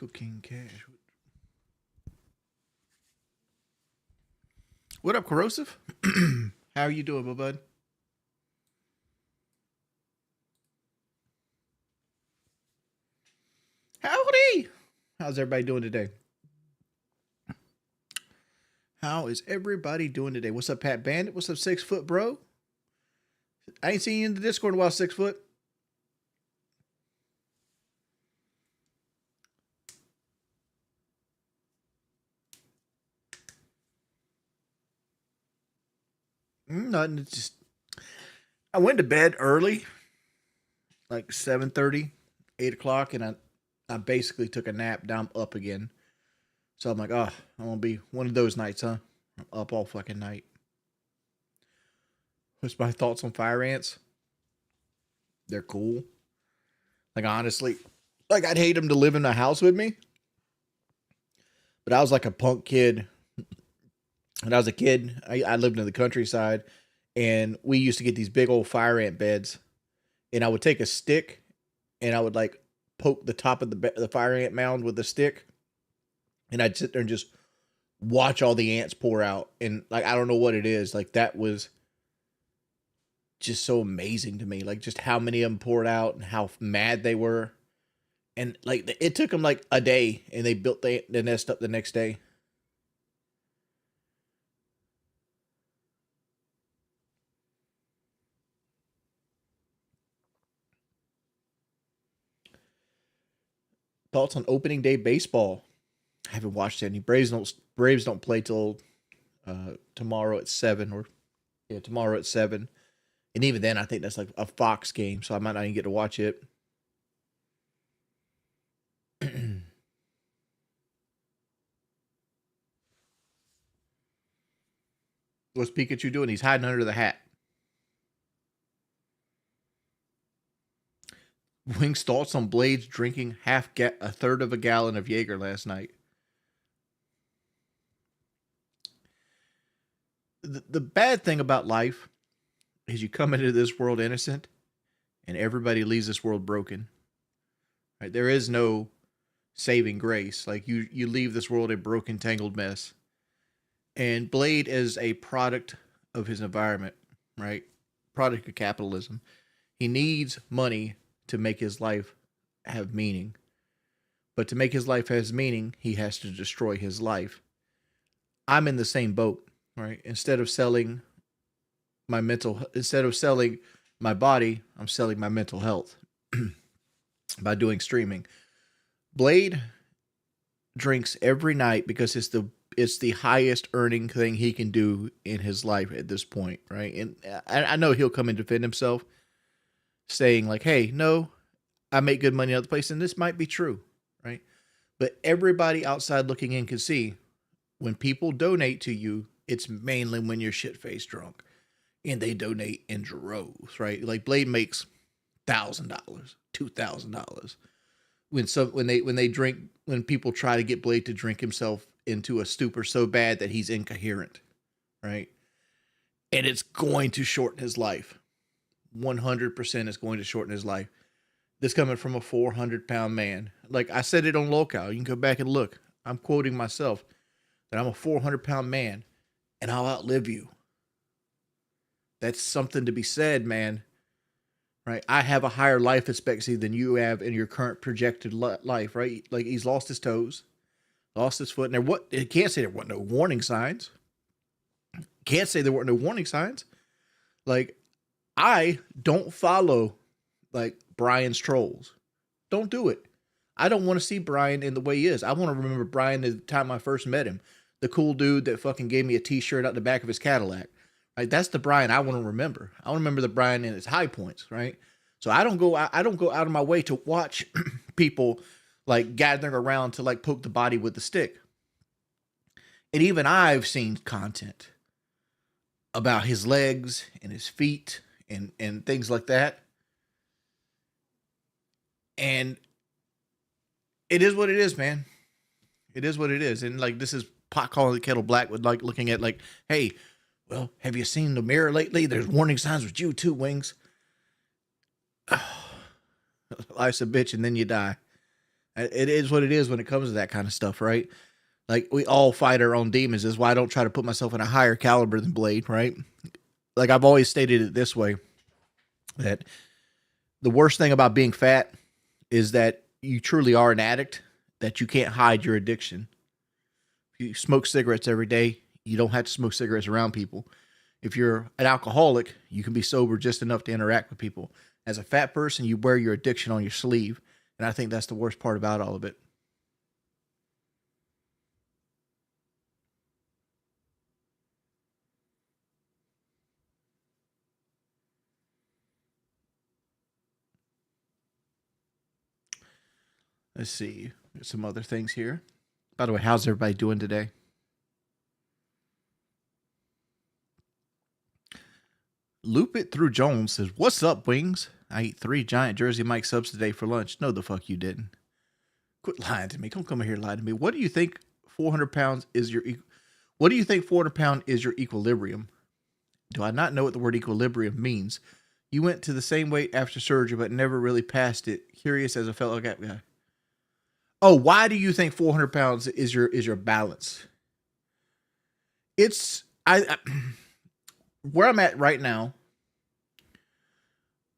Cooking cash. What up, Corrosive? How are you doing, my bud? Howdy! How's everybody doing today? How is everybody doing today? What's up, Pat Bandit? What's up, 6 foot bro? I ain't seen you in the Discord in a while, 6 foot. Nothing. It's just I went to bed early, like 7:30, 8 o'clock, and I basically took a nap. Now I'm up again. So I'm like, oh, I'm gonna be one of those nights, huh? I'm up all fucking night. What's my thoughts on fire ants? They're cool. Like honestly, like I'd hate them to live in the house with me. But I was like a punk kid. When I was a kid, I lived in the countryside, and we used to get these big old fire ant beds. And I would take a stick, and I would like poke the top of the fire ant mound with a stick, and I'd sit there and just watch all the ants pour out. And like I don't know what it is, like that was just so amazing to me. Like just how many of them poured out and how mad they were. And like it took them like a day, and they built the nest up the next day. Thoughts on opening day baseball? I haven't watched any. Braves don't play till tomorrow at 7, or yeah, tomorrow at 7. And even then, I think that's like a Fox game, so I might not even get to watch it. What's Pikachu doing? He's hiding under the hat. Wings thoughts on Blades drinking a third of a gallon of Jaeger last night. The bad thing about life is you come into this world innocent, and everybody leaves this world broken. Right? There is no saving grace. Like you leave this world a broken, tangled mess. And Blade is a product of his environment, right? Product of capitalism. He needs money to make his life have meaning. But to make his life has meaning, he has to destroy his life. I'm in the same boat, right? Instead of selling my body, I'm selling my mental health by doing streaming. Blade drinks every night because it's the highest earning thing he can do in his life at this point, right? And I know he'll come and defend himself, saying like, "Hey, no, I make good money in other places," and this might be true, right? But everybody outside looking in can see when people donate to you, it's mainly when you're shit faced drunk, and they donate in droves, right? Like Blade makes $1,000, $2,000 when people try to get Blade to drink himself into a stupor so bad that he's incoherent, right? And it's going to shorten his life. 100% is going to shorten his life. This coming from a 400-pound man. Like I said it on Locale. You can go back and look. I'm quoting myself that I'm a 400-pound man and I'll outlive you. That's something to be said, man. Right? I have a higher life expectancy than you have in your current projected life, right? Like he's lost his toes, lost his foot, and it can't say there weren't no warning signs. Can't say there weren't no warning signs. Like I don't follow like Brian's trolls. Don't do it. I don't want to see Brian in the way he is. I want to remember Brian the time I first met him. The cool dude that fucking gave me a t-shirt out the back of his Cadillac. Right? That's the Brian I want to remember. I want to remember the Brian in his high points, right? So I don't go out of my way to watch people like gathering around to like poke the body with the stick. And even I've seen content about his legs and his feet and things like that. And it is what it is, man. It is what it is. And like this is pot calling the kettle black with like looking at like, hey, well, have you seen the mirror lately? There's warning signs with you too, Wings. Life's a bitch and then you die. It is what it is when it comes to that kind of stuff, right? Like we all fight our own demons. Is why I don't try to put myself in a higher caliber than Blade, right? Like I've always stated it this way, that the worst thing about being fat is that you truly are an addict, that you can't hide your addiction. If you smoke cigarettes every day, you don't have to smoke cigarettes around people. If you're an alcoholic, you can be sober just enough to interact with people. As a fat person, you wear your addiction on your sleeve. And I think that's the worst part about all of it. Let's see. There's some other things here. By the way, how's everybody doing today? Loop It Through Jones says, "What's up, Wings? I ate 3 giant Jersey Mike subs today for lunch." No, the fuck you didn't. Quit lying to me. Don't come here and lie to me. What do you think 400 pounds is your... What do you think 400 pound is your equilibrium? Do I not know what the word equilibrium means? You went to the same weight after surgery, but never really passed it. Curious as a fellow guy. Oh, why do you think 400 pounds is your balance? It's I where I'm at right now,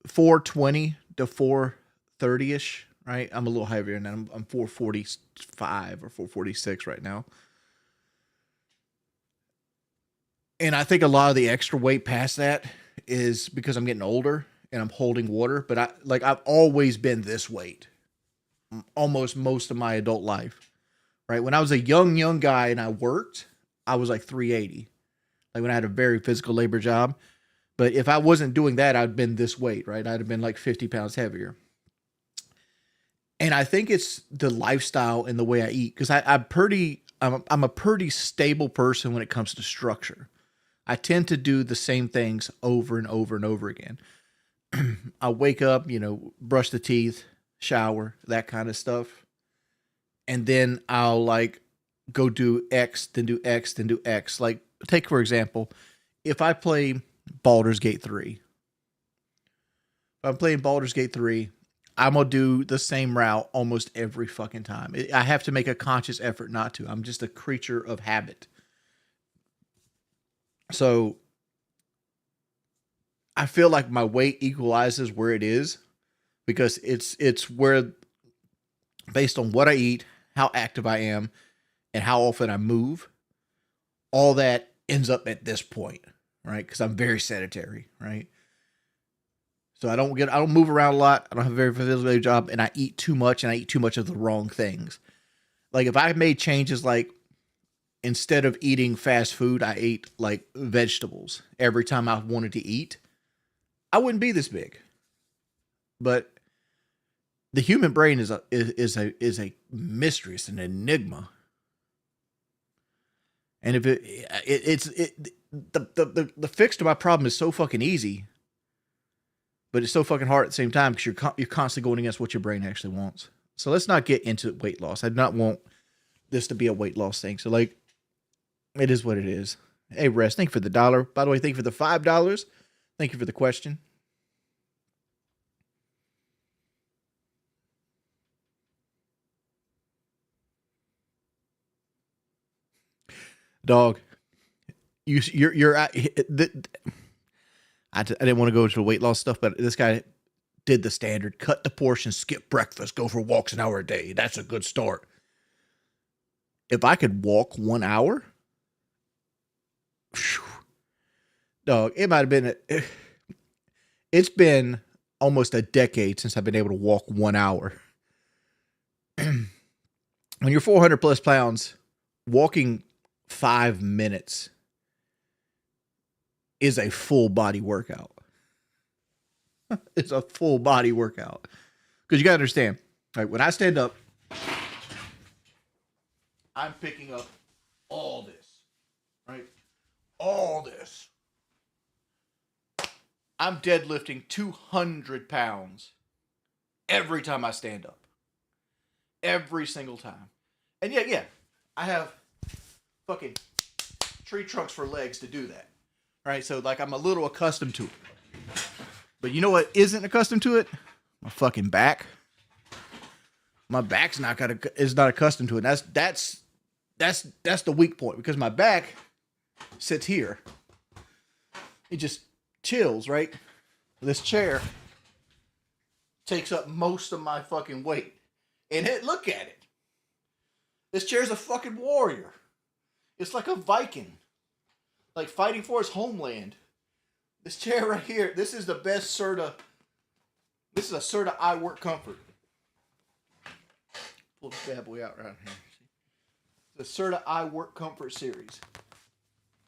420 to 430 ish. Right, I'm a little heavier than that. I'm 445 or 446 right now, and I think a lot of the extra weight past that is because I'm getting older and I'm holding water. But I've always been this weight, almost most of my adult life. Right, when I was a young guy and I worked, I was like 380. Like when I had a very physical labor job. But if I wasn't doing that, I'd been this weight, right? I'd have been like 50 pounds heavier. And I think it's the lifestyle and the way I eat, because I'm a pretty stable person when it comes to structure. I tend to do the same things over and over and over again. I wake up, brush the teeth, shower, that kind of stuff. And then I'll like go do X, then do X, then do X. Like take, for example, if I play Baldur's Gate 3, if I'm playing Baldur's Gate 3, I'm going to do the same route almost every fucking time. I have to make a conscious effort not to. I'm just a creature of habit. So I feel like my weight equalizes where it is, because it's where, based on what I eat, how active I am, and how often I move, all that ends up at this point, right? Because I'm very sedentary, right? So I don't move around a lot. I don't have a very physical job, and I eat too much, and I eat too much of the wrong things. Like if I made changes, like instead of eating fast food, I ate like vegetables every time I wanted to eat, I wouldn't be this big. But the human brain is a mystery. It's an enigma. And if the fix to my problem is so fucking easy, but it's so fucking hard at the same time, because you're constantly going against what your brain actually wants. So let's not get into weight loss. I do not want this to be a weight loss thing. So like, it is what it is. Hey, Rest, thank you for the $1. By the way, thank you for the $5. Thank you for the question. Dog, you're I didn't want to go into the weight loss stuff, but this guy did the standard: cut the portion, skip breakfast, go for walks an hour a day. That's a good start. If I could walk 1 hour, whew, dog, it might have been. It's been almost a decade since I've been able to walk 1 hour. When you're 400 plus pounds, walking 5 minutes is a full body workout. It's a full body workout. Because you got to understand, right, when I stand up, I'm picking up all this, right? All this. I'm deadlifting 200 pounds every time I stand up. Every single time. And yeah, I have fucking tree trunks for legs to do that. Right? So like I'm a little accustomed to it. But you know what isn't accustomed to it? My fucking back. My back's is not accustomed to it. That's the weak point, because my back sits here. It just chills, right? This chair takes up most of my fucking weight. And look at it. This chair's a fucking warrior. It's like a Viking, like fighting for his homeland. This chair right here, this is the best Serta. This is a Serta I Work Comfort. Pull this bad boy out right here. The Serta I Work Comfort series.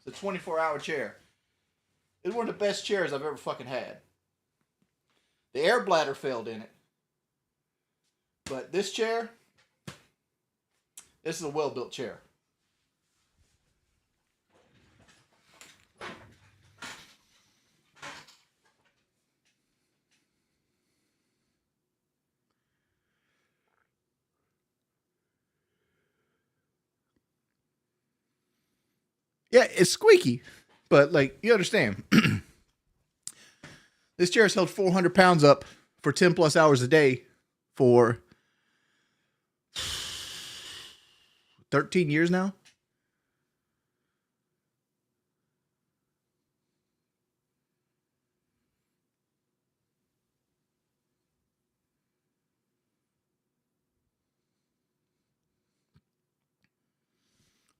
It's a 24-hour chair. It's one of the best chairs I've ever fucking had. The air bladder failed in it. But this chair, this is a well-built chair. Yeah, it's squeaky, but like, you understand. This chair has held 400 pounds up for 10 plus hours a day for 13 years now.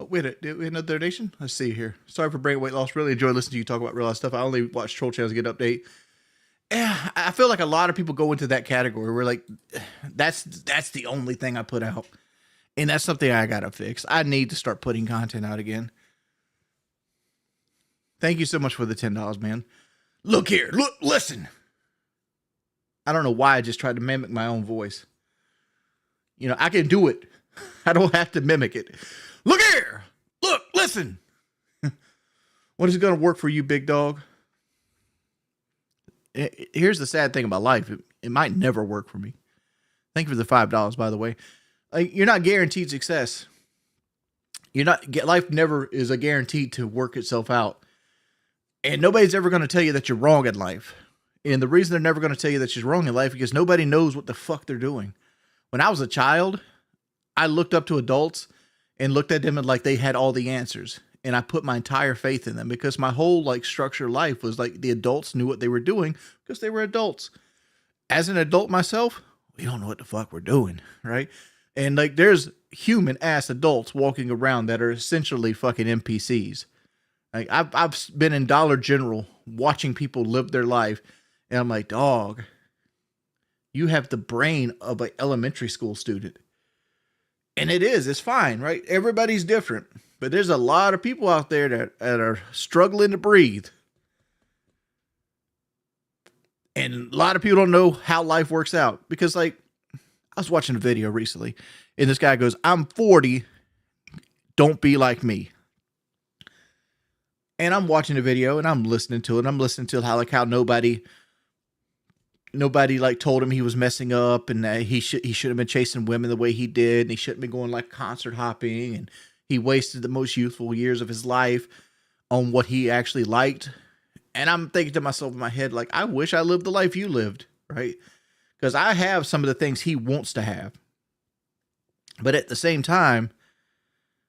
Oh, we had another donation. Let's see here. Sorry for brain weight loss. Really enjoy listening to you talk about real life stuff. I only watch troll channels to get an update. Yeah, I feel like a lot of people go into that category where like that's the only thing I put out, and that's something I gotta fix. I need to start putting content out again. Thank you so much for the $10, man. Look here, listen. I don't know why I just tried to mimic my own voice. You know, I can do it. I don't have to mimic it. Look here, listen. What is going to work for you, big dog? Here's the sad thing about life. It might never work for me. Thank you for the $5, by the way. You're not guaranteed success. Life never is a guarantee to work itself out. And nobody's ever going to tell you that you're wrong in life. And the reason they're never going to tell you that you're wrong in life is because nobody knows what the fuck they're doing. When I was a child, I looked up to adults and looked at them and like they had all the answers. And I put my entire faith in them because my whole like structure of life was like the adults knew what they were doing because they were adults. As an adult myself, we don't know what the fuck we're doing, right? And like there's human ass adults walking around that are essentially fucking NPCs. Like I've been in Dollar General watching people live their life, and I'm like, dog, you have the brain of an elementary school student. And it's fine, right? Everybody's different. But there's a lot of people out there that are struggling to breathe. And a lot of people don't know how life works out. Because, like, I was watching a video recently, and this guy goes, I'm 40, don't be like me. And I'm watching the video, and I'm listening to it. I'm listening to how nobody like told him he was messing up, and he should have been chasing women the way he did, and he shouldn't be going like concert hopping, and he wasted the most youthful years of his life on what he actually liked. And I'm thinking to myself in my head, like, I wish I lived the life you lived, right? Because I have some of the things he wants to have. But at the same time,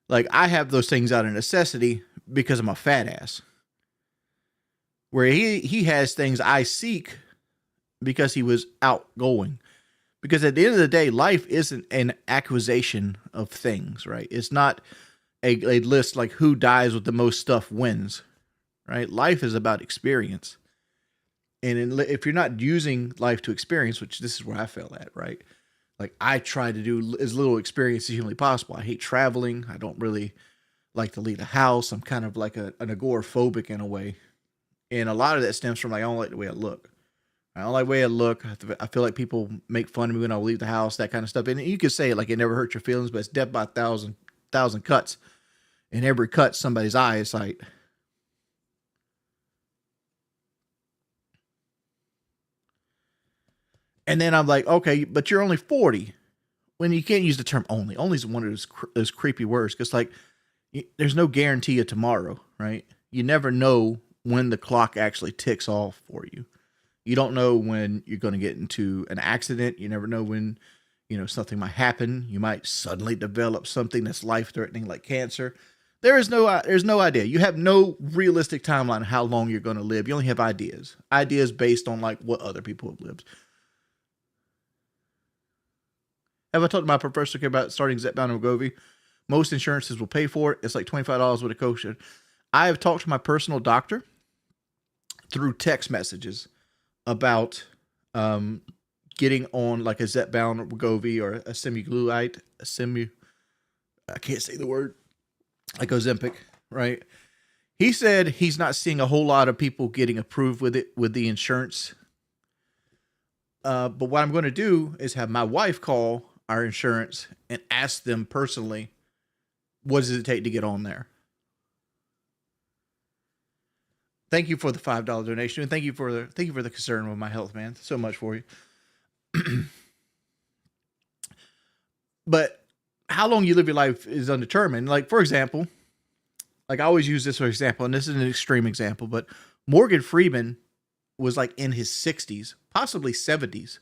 like, I have those things out of necessity because I'm a fat ass. Where he has things I seek because he was outgoing. Because at the end of the day, life isn't an acquisition of things, right? It's not a list like who dies with the most stuff wins, right? Life is about experience. And if you're not using life to experience, which this is where I fell at, right? Like I try to do as little experience as humanly possible. I hate traveling. I don't really like to leave the house. I'm kind of like an agoraphobic in a way. And a lot of that stems from like, I don't like the way I look. I don't like the way I look. I feel like people make fun of me when I leave the house, that kind of stuff. And you could say it like it never hurt your feelings, but it's death by a thousand cuts. And every cut, somebody's eyesight. And then I'm like, okay, but you're only 40. When you can't use the term only. Only is one of those creepy words. Because like, there's no guarantee of tomorrow, right? You never know when the clock actually ticks off for you. You don't know when you're going to get into an accident. You never know when Something might happen. You might suddenly develop something that's life-threatening like cancer. There's no idea. You have no realistic timeline of how long you're going to live. You only have ideas based on like what other people have lived. Have I talked to my professor about starting Zepbound and Wegovy? Most insurances will pay for it. It's like $25 with a caution. I have talked to my personal doctor through text messages about getting on like a Zepbound or Wegovy or a semaglutide, I can't say the word, like Ozempic, right? He said he's not seeing a whole lot of people getting approved with it with the insurance. But what I'm going to do is have my wife call our insurance and ask them personally, what does it take to get on there? Thank you for the $5 donation, and thank you for the concern with my health, man. So much for you. But how long you live your life is undetermined. Like, for example, like I always use this for example, and this is an extreme example, but Morgan Freeman was like in his 60s, possibly 70s.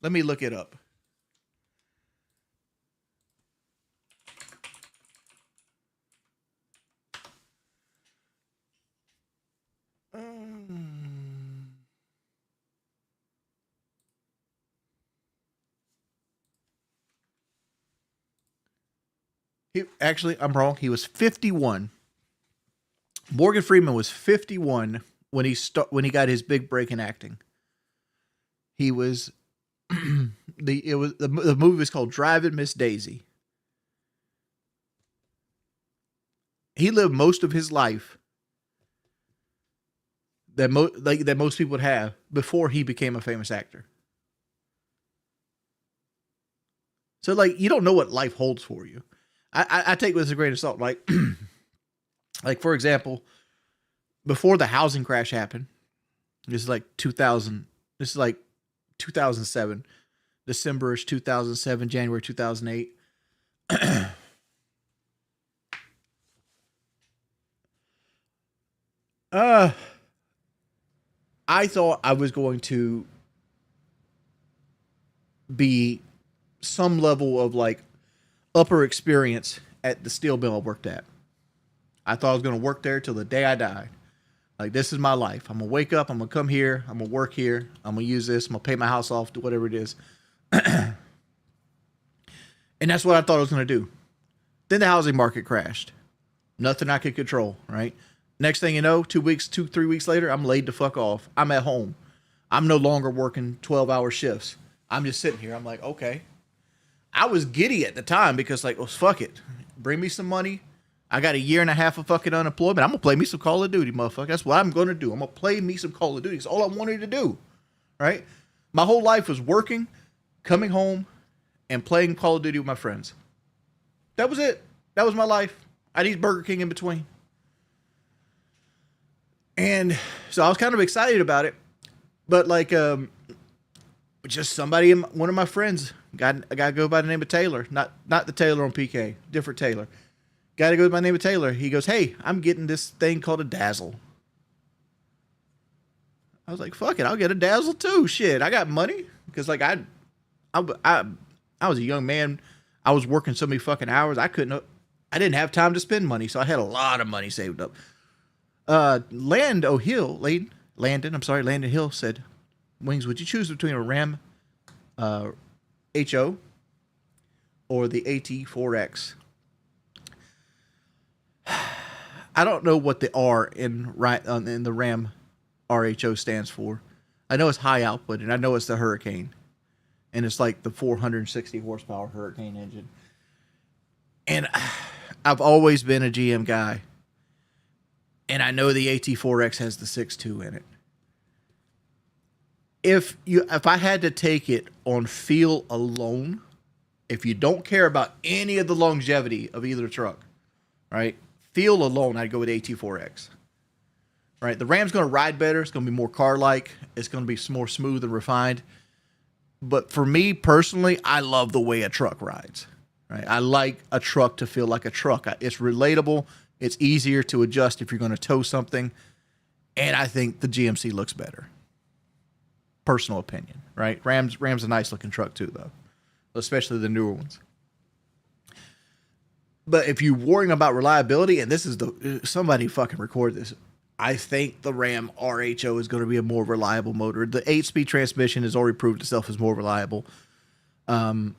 Let me look it up. I'm wrong. He was 51. Morgan Freeman was 51 when he got his big break in acting. He was the movie was called Driving Miss Daisy. He lived most of his life that most people would have before he became a famous actor. So like you don't know what life holds for you. I take this with a grain of salt. Like, like for example, before the housing crash happened, this is like 2000. This is like 2007, December-ish 2007, January 2008. I thought I was going to be some level of like upper experience at the steel mill I worked at. I thought I was going to work there till the day I died. Like, this is my life. I'm going to wake up. I'm going to come here. I'm going to work here. I'm going to use this. I'm going to pay my house off, do whatever it is. And that's what I thought I was going to do. Then the housing market crashed. Nothing I could control, right? Next thing you know, 3 weeks later, I'm laid the fuck off. I'm at home. I'm no longer working 12-hour shifts. I'm just sitting here. I'm like, okay. I was giddy at the time because like, well, fuck it. Bring me some money. I got 1.5 years of fucking unemployment. I'm going to play me some Call of Duty, motherfucker. That's what I'm going to do. I'm going to play me some Call of Duty. It's all I wanted to do, right? My whole life was working, coming home, and playing Call of Duty with my friends. That was it. That was my life. I'd eat Burger King in between. And so I was kind of excited about it. But like, just one of my friends, got a guy go by the name of Taylor. Not the Taylor on PK. Different Taylor. Guy to go by the name of Taylor. He goes, hey, I'm getting this thing called a Dazzle. I was like, fuck it, I'll get a Dazzle too. Shit, I got money. Because like I was a young man. I was working so many fucking hours. I didn't have time to spend money. So I had a lot of money saved up. Landon Hill said, Wings, would you choose between a Ram HO or the AT4X? I don't know what the R in the Ram RHO stands for. I know it's high output, and I know it's the Hurricane, and it's like the 460 horsepower Hurricane engine. And I've always been a GM guy, and I know the AT4X has the 6.2 in it. If I had to take it on feel alone, if you don't care about any of the longevity of either truck, right? Feel alone, I'd go with AT4X. Right? The Ram's going to ride better. It's going to be more car-like. It's going to be more smooth and refined. But for me personally, I love the way a truck rides. Right? I like a truck to feel like a truck. It's relatable. It's easier to adjust if you're going to tow something. And I think the GMC looks better. Personal opinion, right? Ram's a nice looking truck too, though. especially the newer ones. But if you're worrying about reliability, and this is somebody fucking record this, I think the Ram RHO is going to be a more reliable motor. The 8-speed transmission has already proved itself as more reliable. And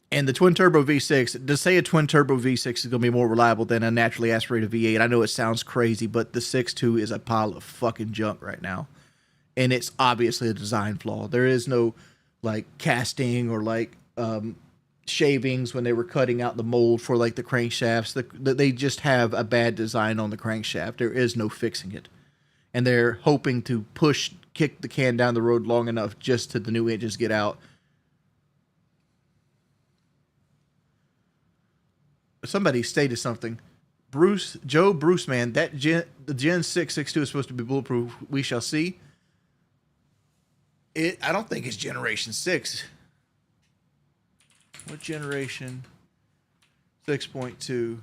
the twin turbo V6, to say a twin turbo V6 is going to be more reliable than a naturally aspirated V8, I know it sounds crazy, but the 6.2 is a pile of fucking junk right now. And it's obviously a design flaw. There is no like casting or like shavings when they were cutting out the mold for like the crankshafts. They just have a bad design on the crankshaft. There is no fixing it. And they're hoping to kick the can down the road long enough just to the new engines get out. Somebody stated something. Joe Bruce, man, the Gen 662 is supposed to be bulletproof. We shall see. I don't think it's Generation 6. What generation 6.2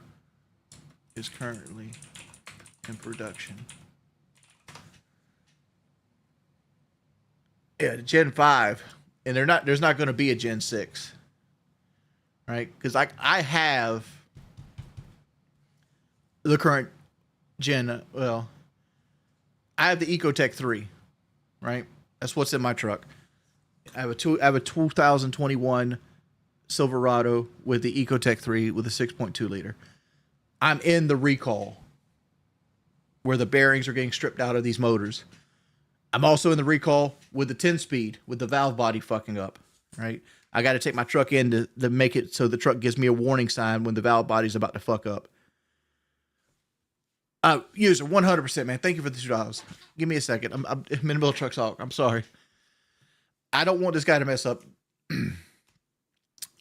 is currently in production? Yeah, Gen 5. And there's not going to be a Gen 6. Right? Because I have the current gen, I have the Ecotech 3, right? That's what's in my truck. I have a 2021 Silverado with the Ecotech 3 with a 6.2 liter. I'm in the recall where the bearings are getting stripped out of these motors. I'm also in the recall with the 10-speed with the valve body fucking up, right? I got to take my truck in to make it so the truck gives me a warning sign when the valve body's about to fuck up. User, 100%, man. Thank you for the $2. Give me a second. I'm in the middle of truck talk. I'm sorry. I don't want this guy to mess up.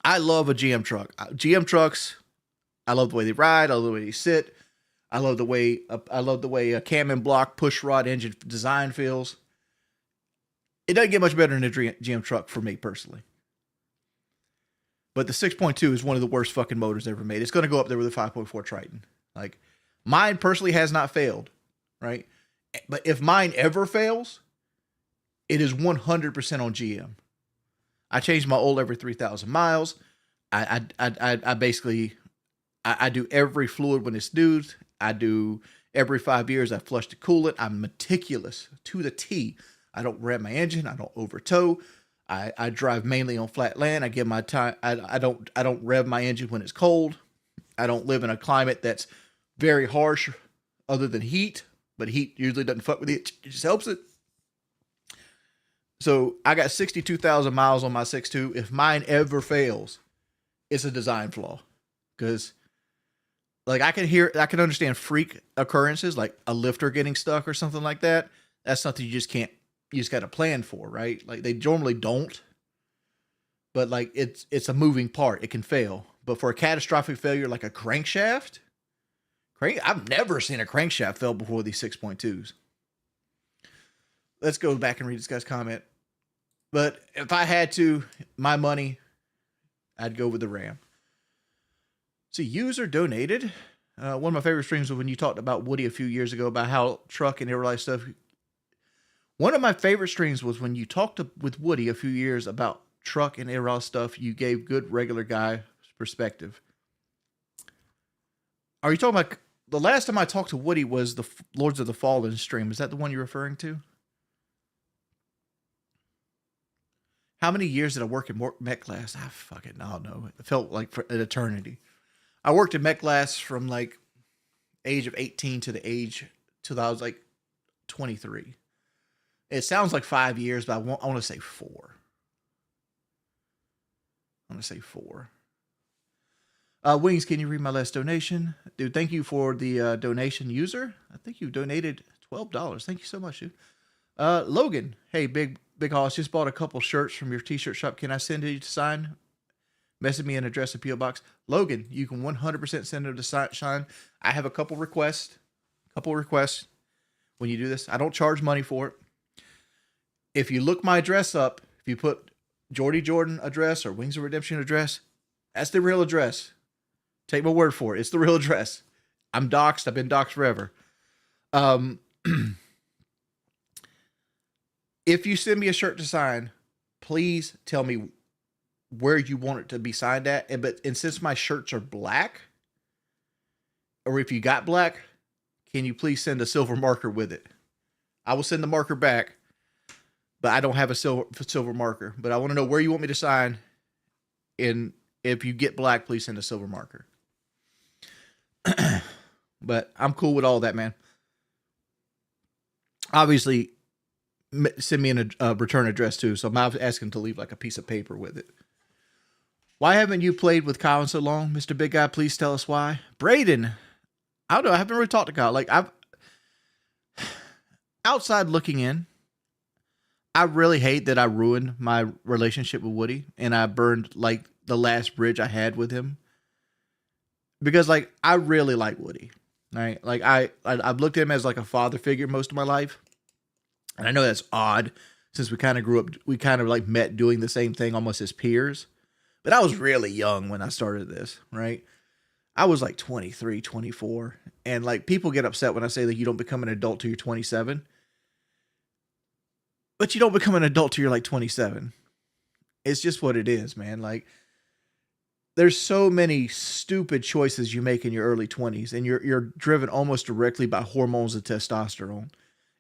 I love a GM truck. GM trucks, I love the way they ride. I love the way they sit. I love the way a cam and block push rod engine design feels. It doesn't get much better than a GM truck for me personally. But the 6.2 is one of the worst fucking motors ever made. It's going to go up there with a 5.4 Triton. Like, mine personally has not failed, right? But if mine ever fails, it is 100% on GM. I change my oil every 3,000 miles. I basically do every fluid when it's due. I do every 5 years. I flush the coolant. I'm meticulous to the T. I don't rev my engine. I don't over tow. I drive mainly on flat land. I give my time. I don't rev my engine when it's cold. I don't live in a climate that's very harsh, other than heat. But heat usually doesn't fuck with it. It just helps it. So I got 62,000 miles on my 6.2. If mine ever fails, it's a design flaw. Because like I can understand freak occurrences like a lifter getting stuck or something like that. That's something you just got to plan for, right? Like they normally don't. But like it's a moving part. It can fail. But for a catastrophic failure like a crankshaft, I've never seen a crankshaft fail before these 6.2s. Let's go back and read this guy's comment. But if I had to, my money, I'd go with the Ram. See, user donated. One of my favorite streams was when you talked about Woody a few years ago about how truck and air life stuff. One of my favorite streams was when you talked with Woody a few years about truck and air stuff. You gave good regular guy perspective. Are you talking about the last time I talked to Woody was the Lords of the Fallen stream? Is that the one you're referring to? How many years did I work in Met Glass? I fucking don't know. It felt like for an eternity. I worked in Met Glass from like age of 18 to the age till I was like 23. It sounds like 5 years, but I want to say 4. I'm going to say 4. Wings, can you read my last donation? Dude, thank you for the donation, user. I think you donated $12. Thank you so much, dude. Logan, hey, Big Hoss, just bought a couple shirts from your t-shirt shop. Can I send it to sign? Message me an address, a P.O. box. Logan, you can 100% send it to sign. I have a couple requests. When you do this. I don't charge money for it. If you look my address up, if you put Jordy Jordan address or Wings of Redemption address, that's the real address. Take my word for it. It's the real address. I'm doxxed. I've been doxxed forever. If you send me a shirt to sign, please tell me where you want it to be signed at. And since my shirts are black, or if you got black, can you please send a silver marker with it? I will send the marker back, but I don't have a silver marker. But I want to know where you want me to sign. And if you get black, please send a silver marker. But I'm cool with all that, man. Obviously, send me a return address too. So I'm asking to leave like a piece of paper with it. Why haven't you played with Kyle in so long, Mr. Big Guy? Please tell us why. Braden, I don't know. I haven't really talked to Kyle. Like, I've outside looking in, I really hate that I ruined my relationship with Woody and I burned like the last bridge I had with him. Because like I really like Woody, right? Like I've looked at him as like a father figure most of my life, and I know that's odd since we kind of grew up. We kind of like met doing the same thing almost as peers. But I was really young when I started this, right? I was like 23, 24, and like people get upset when I say that you don't become an adult till you're 27, but you don't become an adult till you're like 27. It's just what it is, man. Like. There's so many stupid choices you make in your early 20s, and you're driven almost directly by hormones of testosterone.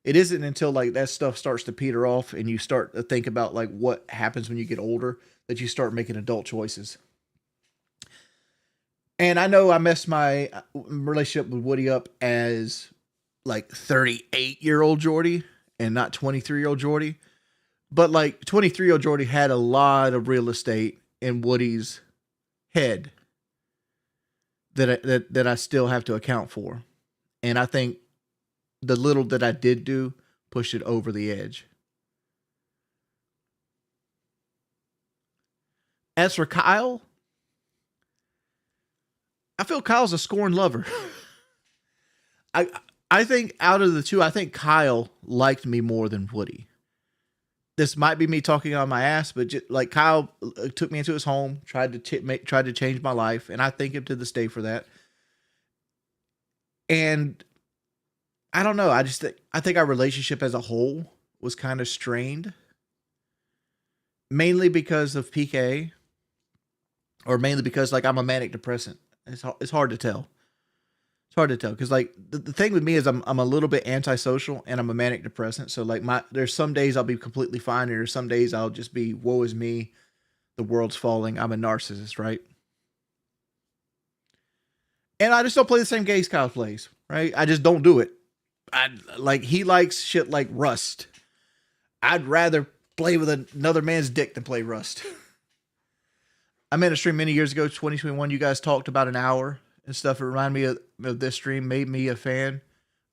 It isn't until like that stuff starts to peter off and you start to think about like what happens when you get older that you start making adult choices. And I know I messed my relationship with Woody up as like 38-year-old Jordy and not 23-year-old Jordy. But like 23-year-old Jordy had a lot of real estate in Woody's head that I still have to account for. And I think the little that I did do pushed it over the edge. As for Kyle, I feel Kyle's a scorned lover. I think out of the two, I think Kyle liked me more than Woody. This might be me talking on my ass, but just, like Kyle took me into his home, tried to change my life, and I thank him to this day for that. And I don't know, I think our relationship as a whole was kind of strained, mainly because of PK, or mainly because like I'm a manic depressant. It's hard to tell. It's hard to tell because like the thing with me is I'm a little bit antisocial and I'm a manic depressant. So like there's some days I'll be completely fine, and there's some days I'll just be woe is me, the world's falling. I'm a narcissist, right? And I just don't play the same games Kyle plays, right? I just don't do it. He likes shit like Rust. I'd rather play with another man's dick than play Rust. I made a stream many years ago, 2021. You guys talked about an hour and stuff. It reminded me of this stream, made me a fan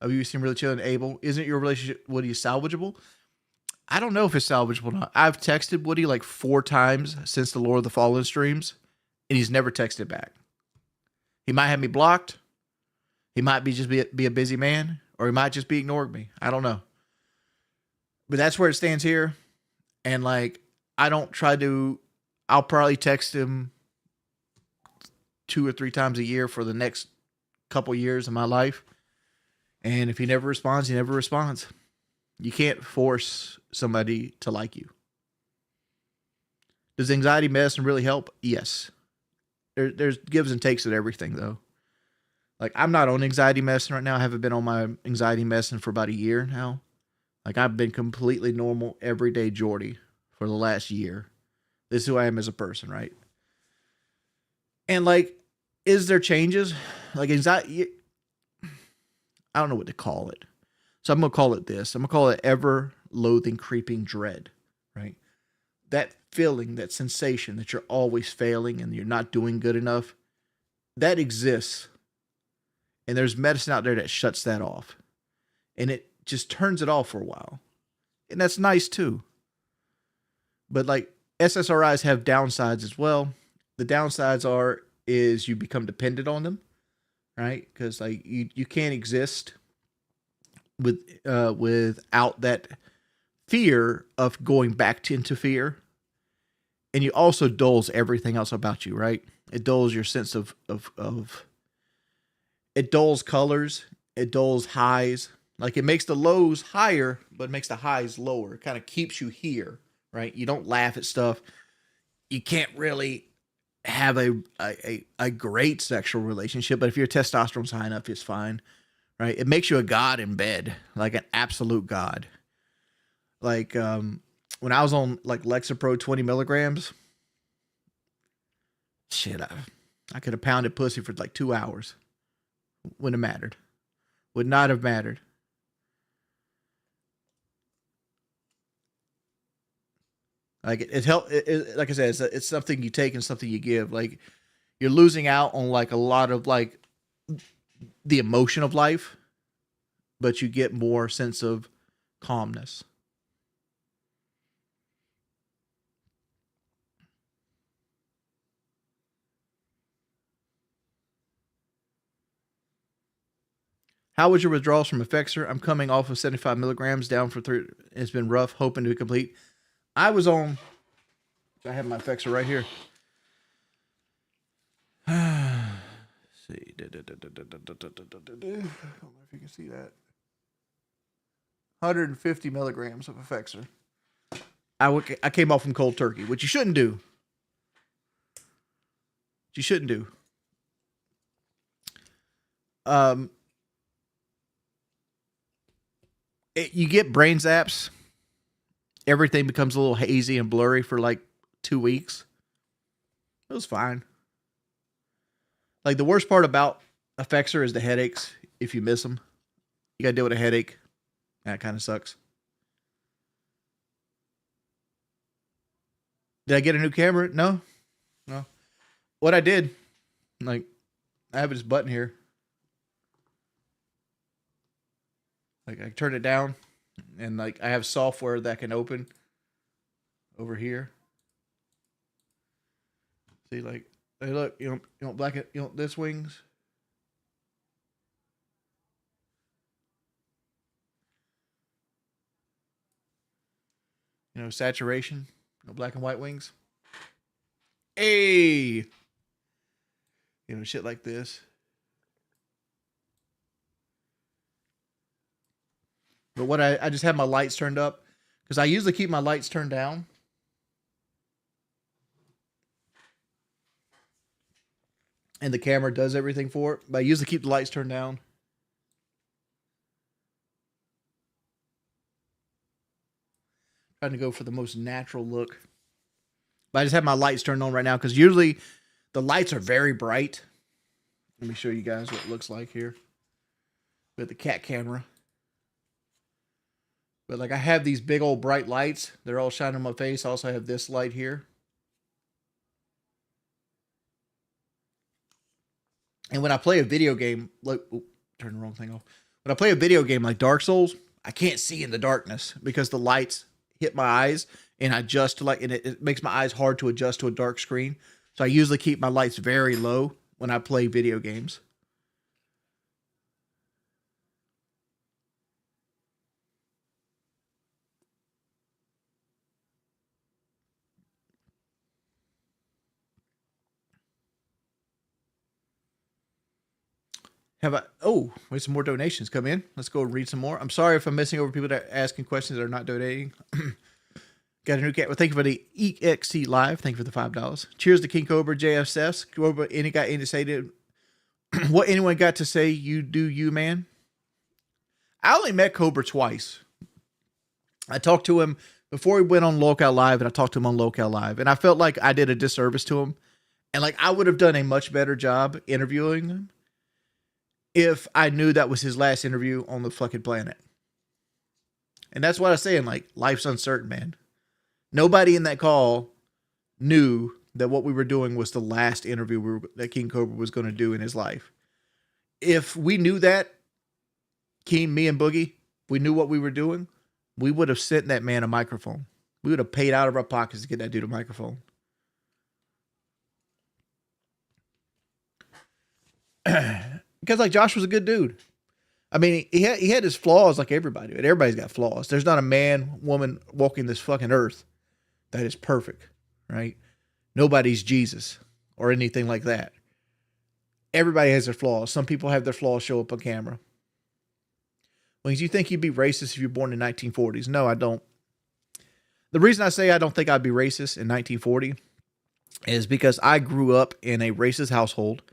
of you. Seem really chill and able. Isn't your relationship with Woody salvageable? I don't know if it's salvageable or not. I've texted Woody like 4 times since the Lord of the Fallen streams, and he's never texted back. He might have me blocked. He might be a busy man, or he might just be ignoring me. I don't know. But that's where it stands here. And like, I'll probably text him 2 or 3 times a year for the next couple years of my life. And if he never responds, he never responds. You can't force somebody to like you. Does anxiety medicine really help? Yes. There's gives and takes at everything, though. Like, I'm not on anxiety medicine right now. I haven't been on my anxiety medicine for about a year now. Like, I've been completely normal, everyday Jordy for the last year. This is who I am as a person, right? And, like, is there changes? Like, anxiety, I don't know what to call it. So I'm going to call it this. I'm going to call it ever-loathing, creeping dread, right? That feeling, that sensation that you're always failing and you're not doing good enough, that exists. And there's medicine out there that shuts that off. And it just turns it off for a while. And that's nice too. But like SSRIs have downsides as well. The downsides is you become dependent on them, right? Because like you can't exist without that fear of going back into fear. And you also dulls everything else about you, right? It dulls your sense of it dulls colors, it dulls highs. Like it makes the lows higher, but it makes the highs lower. It kind of keeps you here, right? You don't laugh at stuff. you can't really have a great sexual relationship, but if your testosterone's high enough, it's fine, right? It makes you a god in bed, like an absolute god. Like when I was on like Lexapro 20 milligrams, shit, I could have pounded pussy for like 2 hours. Wouldn't have mattered. Would not have mattered. Like it help. Like I said, it's something you take and something you give. Like you're losing out on like a lot of like the emotion of life, but you get more sense of calmness. How was your withdrawals from Effexor? I'm coming off of 75 milligrams down for 3. It's been rough, hoping to complete. I was on. I have my Effexor right here. See. I don't know if you can see that. 150 milligrams of Effexor. I came off from cold turkey, which you shouldn't do. You shouldn't do. You get brain zaps. Everything becomes a little hazy and blurry for like 2 weeks. It was fine. Like the worst part about Effexor is the headaches. If you miss them, you gotta deal with a headache. That kind of sucks. Did I get a new camera? No. What I did, like, I have this button here. Like I turn it down, and like I have software that can open over here. See, like, hey, look, you don't black it, you know this wings. Saturation, black and white wings. Hey, shit like this. But what I just have my lights turned up because I usually keep my lights turned down. And the camera does everything for it. But I usually keep the lights turned down. Trying to go for the most natural look. But I just have my lights turned on right now because usually the lights are very bright. Let me show you guys what it looks like here with the cat camera. But like I have these big old bright lights. They're all shining on my face. I also have this light here. And when I play a video game, like, turn the wrong thing off. When I play a video game like Dark Souls, I can't see in the darkness because the lights hit my eyes and it makes my eyes hard to adjust to a dark screen. So I usually keep my lights very low when I play video games. Wait, some more donations come in. Let's go read some more. I'm sorry if I'm missing over people that are asking questions that are not donating. Got a new cat. Well, thank you for the EXT Live. Thank you for the $5. Cheers to King Cobra JFS. Cobra, got any to say to what anyone got to say? You do you, man. I only met Cobra twice. I talked to him before he went on Local Live, and I talked to him on Local Live, and I felt like I did a disservice to him, and like I would have done a much better job interviewing him if I knew that was his last interview on the fucking planet. And that's what I was saying, like, life's uncertain, man. Nobody in that call knew that what we were doing was the last interview that King Cobra was going to do in his life. If we knew that, Keen, me, and Boogie, we knew what we were doing, we would have sent that man a microphone. We would have paid out of our pockets to get that dude a microphone. Because like Josh was a good dude. I mean, he had his flaws like everybody. But everybody's got flaws. There's not a man, woman walking this fucking earth that is perfect, right? Nobody's Jesus or anything like that. Everybody has their flaws. Some people have their flaws show up on camera. Wings, you think you'd be racist if you're born in 1940s? No, I don't. The reason I say I don't think I'd be racist in 1940 is because I grew up in a racist household.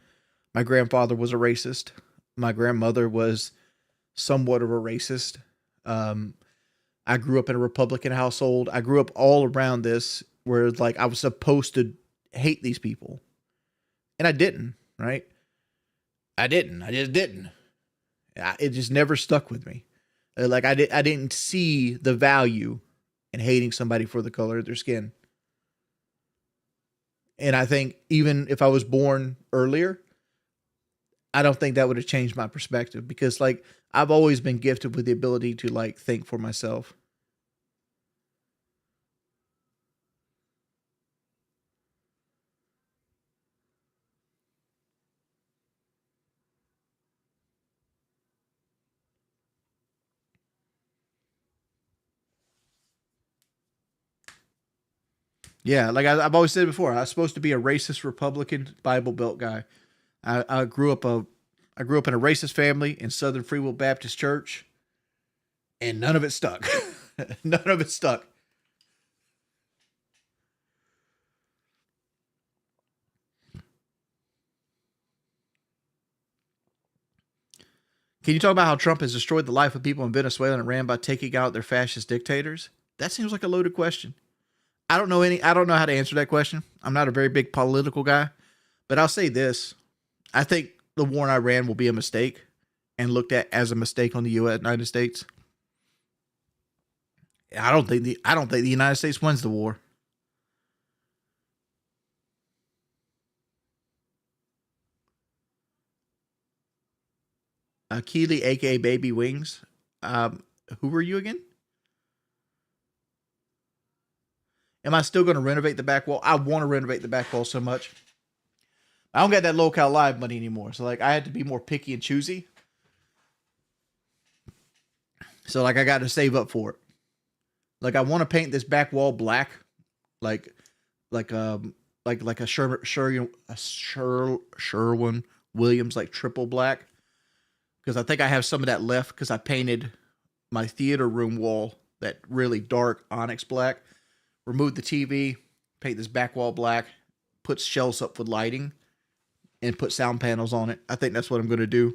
My grandfather was a racist. My grandmother was somewhat of a racist. Um, I grew up in a Republican household. I grew up all around this where like I was supposed to hate these people. And I didn't, right? I didn't. I just didn't. It just never stuck with me. Like I didn't see the value in hating somebody for the color of their skin. And I think even if I was born earlier, I don't think that would have changed my perspective because like I've always been gifted with the ability to like think for myself. Yeah, like I've always said before, I was supposed to be a racist Republican Bible Belt guy. I grew up I grew up in a racist family in Southern Free Will Baptist Church, and none of it stuck. None of it stuck. Can you talk about how Trump has destroyed the life of people in Venezuela and Iran by taking out their fascist dictators? That seems like a loaded question. I don't know how to answer that question. I'm not a very big political guy, but I'll say this. I think the war in Iran will be a mistake and looked at as a mistake on the United States. I don't think the United States wins the war. Keely, aka Baby Wings. Um, who were you again? Am I still going to renovate the back wall? I want to renovate the back wall so much. I don't got that local live money anymore, so like I had to be more picky and choosy. So like I got to save up for it. Like I want to paint this back wall black, like like like a Sherwin Williams like triple black because I think I have some of that left because I painted my theater room wall that really dark onyx black. Removed the TV, paint this back wall black, put shelves up with lighting, and put sound panels on it. I think that's what I'm going to do.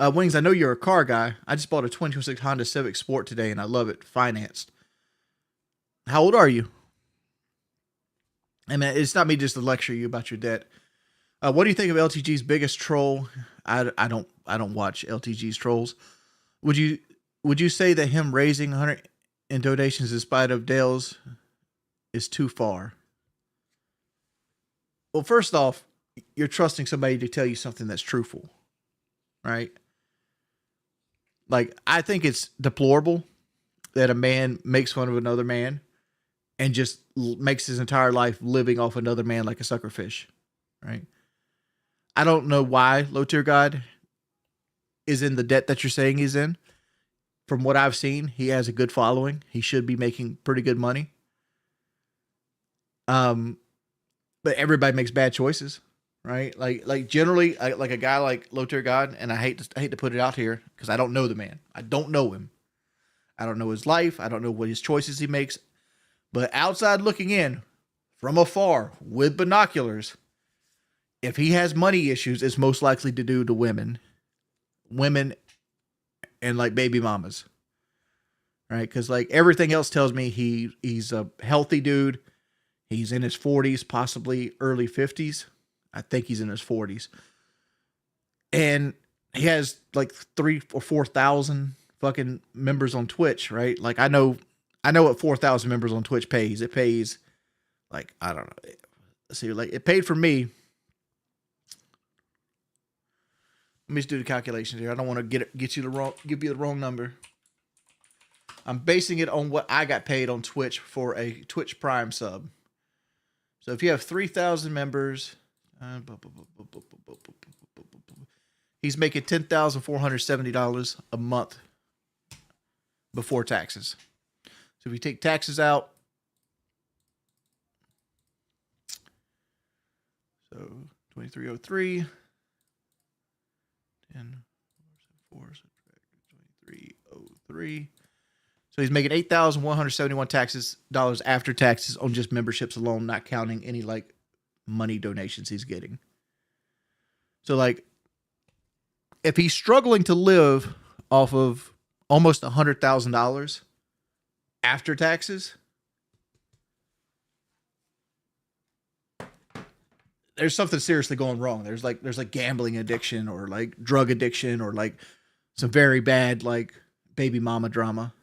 Wings, I know you're a car guy. I just bought a 2026 Honda Civic Sport today, and I love it. Financed. How old are you? I mean, it's not me just to lecture you about your debt. What do you think of LTG's biggest troll? I don't watch LTG's trolls. Would you would you say that him raising 100 in donations in spite of Dale's is too far? Well, first off, you're trusting somebody to tell you something that's truthful, right? Like I think it's deplorable that a man makes fun of another man and just makes his entire life living off another man like a sucker fish, right? I don't know why Low Tier God is in the debt that you're saying he's in. From what I've seen, he has a good following. He should be making pretty good money. Um, but everybody makes bad choices, right? Like generally, like a guy like Low Tier God, and I hate to put it out here because I don't know the man. I don't know him. I don't know his life. I don't know what his choices he makes. But outside looking in, from afar with binoculars, if he has money issues, it's most likely to do to women, and like baby mamas, right? Because like everything else tells me he's a healthy dude. He's in his 40s, possibly early 50s. I think he's in his 40s, and he has like 3 or 4 thousand fucking members on Twitch, right? Like I know what 4,000 members on Twitch pays. It pays like I don't know. See, like it paid for me. Let me just do the calculations here. I don't want to get you the wrong give you the wrong number. I'm basing it on what I got paid on Twitch for a Twitch Prime sub. So if you have 3,000 members, he's making $10,470 a month before taxes. So if you take taxes out, so 2303, 10, 4, 2303 So he's making $8,171 after taxes on just memberships alone, not counting any like money donations he's getting. So like, if he's struggling to live off of almost $100,000 after taxes, there's something seriously going wrong. There's like gambling addiction or like drug addiction or like some very bad like baby mama drama.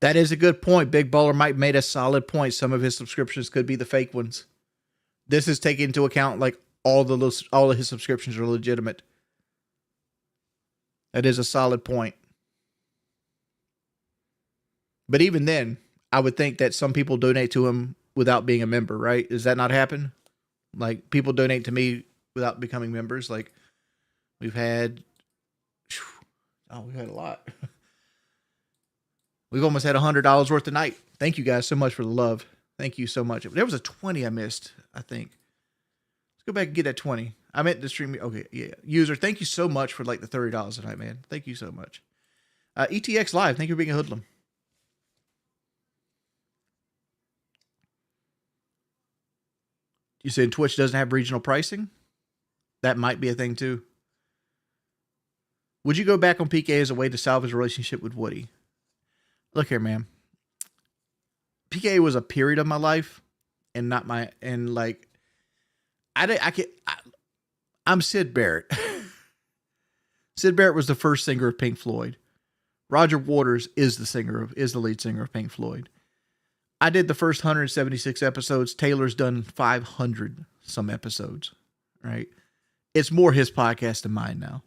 That is a good point. Big Baller Mike made a solid point. Some of his subscriptions could be the fake ones. This is taking into account like all of his subscriptions are legitimate. That is a solid point. But even then, I would think that some people donate to him without being a member, right? Does that not happen? Like people donate to me without becoming members. Like we've had a lot. We've almost had $100 worth a night. Thank you guys so much for the love. Thank you so much. There was a 20 I missed, I think. Let's go back and get that 20. I meant to stream. Okay, yeah. User, thank you so much for like the $30 tonight, man. Thank you so much. ETX Live, thank you for being a hoodlum. You said Twitch doesn't have regional pricing? That might be a thing too. Would you go back on PK as a way to salvage a relationship with Woody? Look here, man. PK was a period of my life, and not my like. I'm Sid Barrett. Sid Barrett was the first singer of Pink Floyd. Roger Waters is the lead singer of Pink Floyd. I did the first 176 episodes. Taylor's done 500 some episodes, right? It's more his podcast than mine now.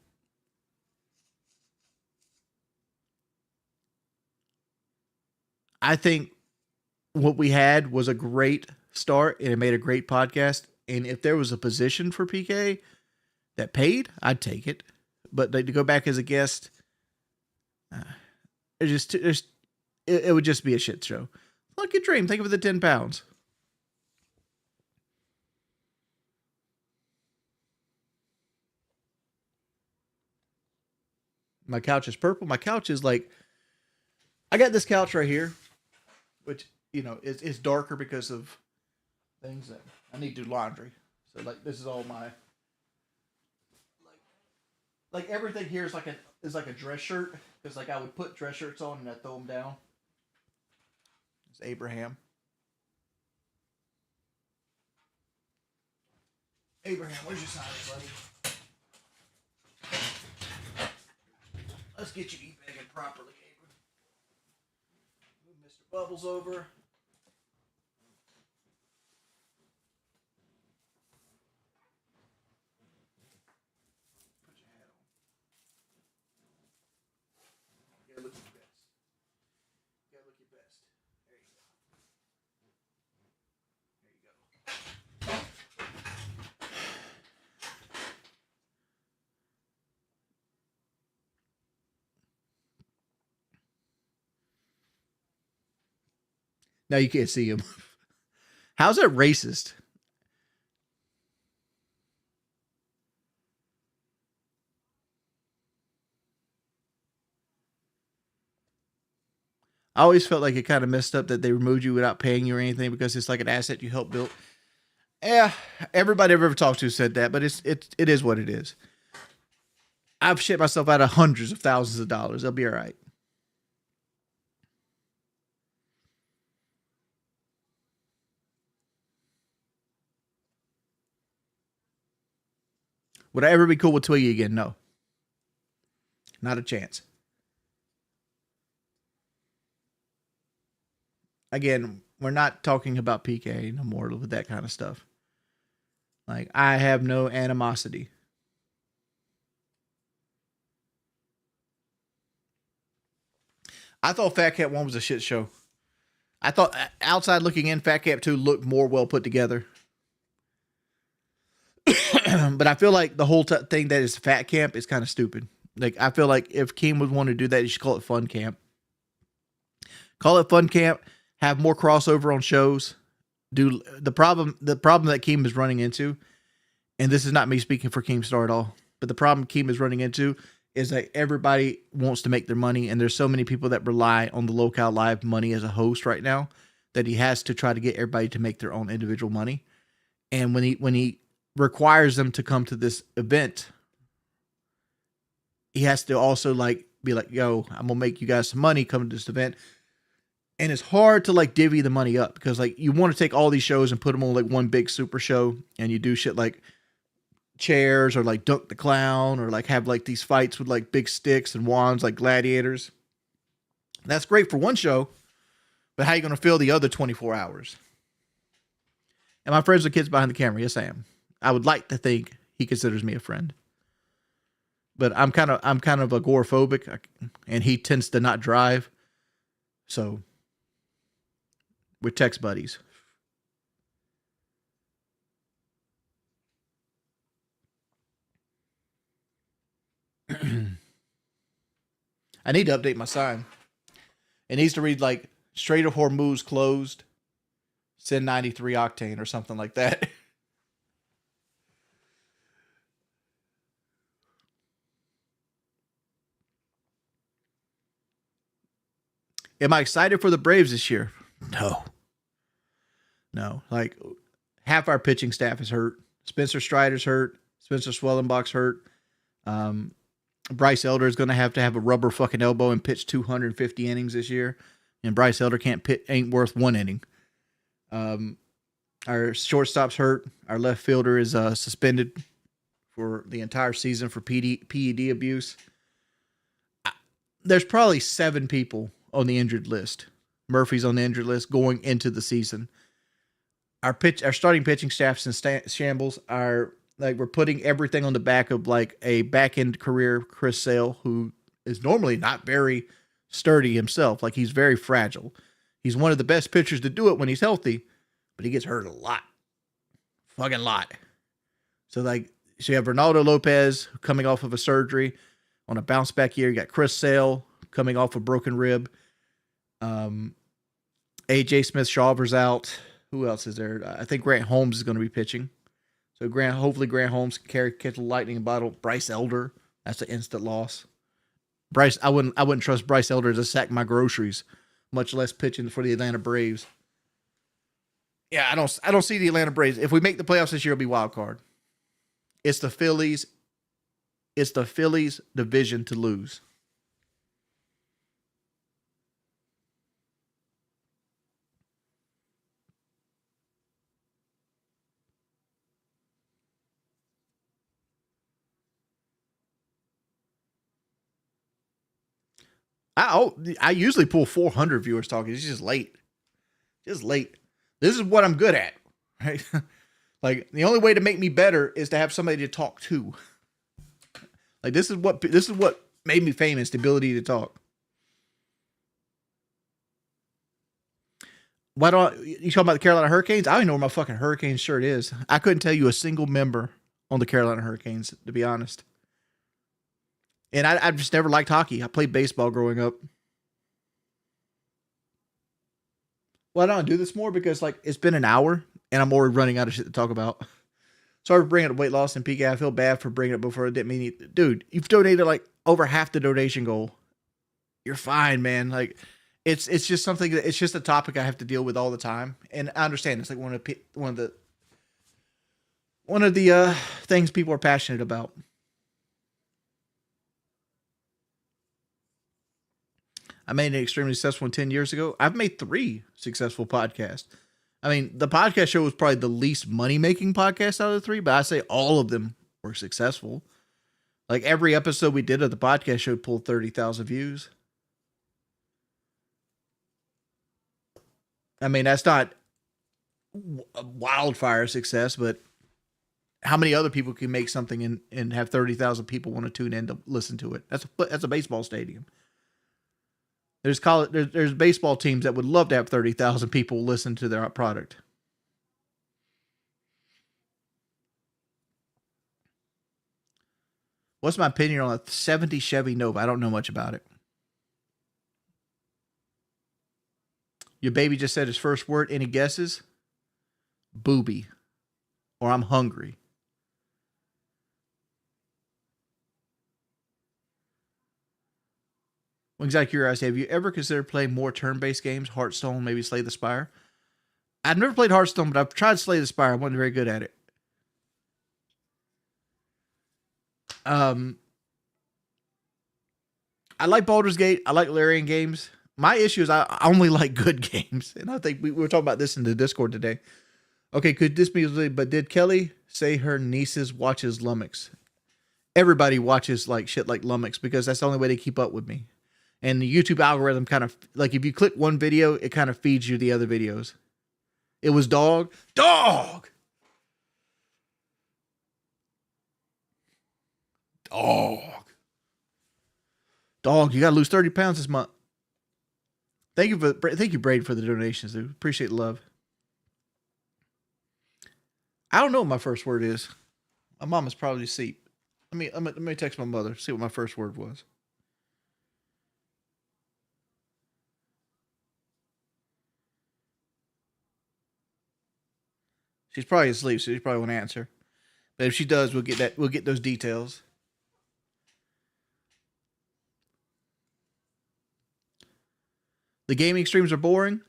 I think what we had was a great start and it made a great podcast. And if there was a position for PK that paid, I'd take it. But to go back as a guest, it would just be a shit show. Lucky Dream, think of the 10 pounds. My couch is purple. My couch is like, I got this couch right here, which, you know, is darker because of things that I need to do laundry. So like, this is all my, like everything here is like a dress shirt. Cause like I would put dress shirts on and I throw them down. It's Abraham. Abraham, where's your signs, buddy? Let's get you e-bagging properly, Abraham. Move Mr. Bubbles over. Put your hat on. You gotta look your best. You gotta look your best. There you go. There you go. Now you can't see him. How's that racist? I always felt like it kind of messed up that they removed you without paying you or anything because it's like an asset you helped build. Yeah, everybody I've ever talked to said that, but it is what it is. I've shit myself out of hundreds of thousands of dollars. I'll be all right. Would I ever be cool with Twiggy again? No. Not a chance. Again, we're not talking about PK no more with that kind of stuff. Like, I have no animosity. I thought Fat Cat 1 was a shit show. I thought, outside looking in, Fat Cat 2 looked more well put together. But I feel like the whole thing that is Fat Camp is kind of stupid. Like, I feel like if King would want to do that, he should call it Fun Camp. Call it fun camp. Have more crossover on shows. Do the problem that Keem is running into, and this is not me speaking for Keemstar at all, but the problem Keem is running into is that everybody wants to make their money, and there's so many people that rely on the Locale Live money as a host right now that he has to try to get everybody to make their own individual money. And when he requires them to come to this event, he has to also like be like, yo, I'm gonna make you guys some money coming to this event. And it's hard to like divvy the money up because like you want to take all these shows and put them on like one big super show, and you do shit like chairs or like Dunk the Clown or like have like these fights with like big sticks and wands like gladiators. That's great for one show, but how are you going to fill the other 24 hours? And my friends are kids behind the camera. Yes, I am. I would like to think he considers me a friend, but I'm kind of agoraphobic, and he tends to not drive. So we're text buddies. I need to update my sign. It needs to read like Strait of Hormuz closed, send 93 octane or something like that. Am I excited for the Braves this year? No. Like half our pitching staff is hurt. Spencer Strider's hurt. Spencer Swellenbach's hurt. Bryce Elder is going to have a rubber fucking elbow and pitch 250 innings this year. And Bryce Elder ain't worth one inning. Our shortstop's hurt. Our left fielder is suspended for the entire season for PED abuse. There's probably 7 people on the injured list. Murphy's on the injured list going into the season. Our starting pitching staff's in shambles. We're putting everything on the back of like a back-end career Chris Sale, who is normally not very sturdy himself. Like he's very fragile. He's one of the best pitchers to do it when he's healthy, but he gets hurt a lot. Fucking lot. So you have Ronaldo Lopez coming off of a surgery on a bounce back year. You got Chris Sale coming off a broken rib. AJ Smith-Shawver's out. Who else is there? I think Grant Holmes is going to be pitching. So hopefully Grant Holmes can catch a lightning bottle. Bryce Elder, that's an instant loss. I wouldn't trust Bryce Elder to sack my groceries, much less pitching for the Atlanta Braves. Yeah, I don't see the Atlanta Braves. If we make the playoffs this year, it'll be wild card. It's the Phillies division to lose. I usually pull 400 viewers talking. It's just late. Just late. This is what I'm good at, right? Like the only way to make me better is to have somebody to talk to. Like this is what made me famous, the ability to talk. Why don't you talking about the Carolina Hurricanes? I don't even know where my fucking Hurricane shirt is. I couldn't tell you a single member on the Carolina Hurricanes, to be honest. And I've just never liked hockey. I played baseball growing up. Well, I don't do this more because like it's been an hour and I'm already running out of shit to talk about. Sorry for bringing up weight loss and PK. I feel bad for bringing it before. I didn't mean it. Dude, you've donated like over half the donation goal. You're fine, man. Like it's just something that it's just a topic I have to deal with all the time. And I understand it's like one of the things people are passionate about. I made an extremely successful one 10 years ago. I've made 3 successful podcasts. I mean, the podcast show was probably the least money-making podcast out of the 3, but I say all of them were successful. Like every episode we did of the podcast show pulled 30,000 views. I mean, that's not a wildfire success, but how many other people can make something and have 30,000 people want to tune in to listen to it? That's a baseball stadium. There's baseball teams that would love to have 30,000 people listen to their product. What's my opinion on a 70 Chevy Nova? I don't know much about it. Your baby just said his first word. Any guesses? Booby. Or I'm hungry. Wings out of curiosity, have you ever considered playing more turn-based games? Hearthstone, maybe Slay the Spire? I've never played Hearthstone, but I've tried Slay the Spire. I wasn't very good at it. I like Baldur's Gate. I like Larian games. My issue is I only like good games. And I think we were talking about this in the Discord today. Okay, could this be, but did Kelly say her nieces watches Lummox? Everybody watches like shit like Lummox because that's the only way they keep up with me. And the YouTube algorithm kind of, like if you click one video, it kind of feeds you the other videos. It was dog. Dog! Dog. Dog, you got to lose 30 pounds this month. Thank you, Braden, for the donations, dude. Appreciate the love. I don't know what my first word is. My mom is probably asleep. Let me text my mother, see what my first word was. She's probably asleep, so she probably won't answer. But if she does, we'll get those details. The gaming streams are boring.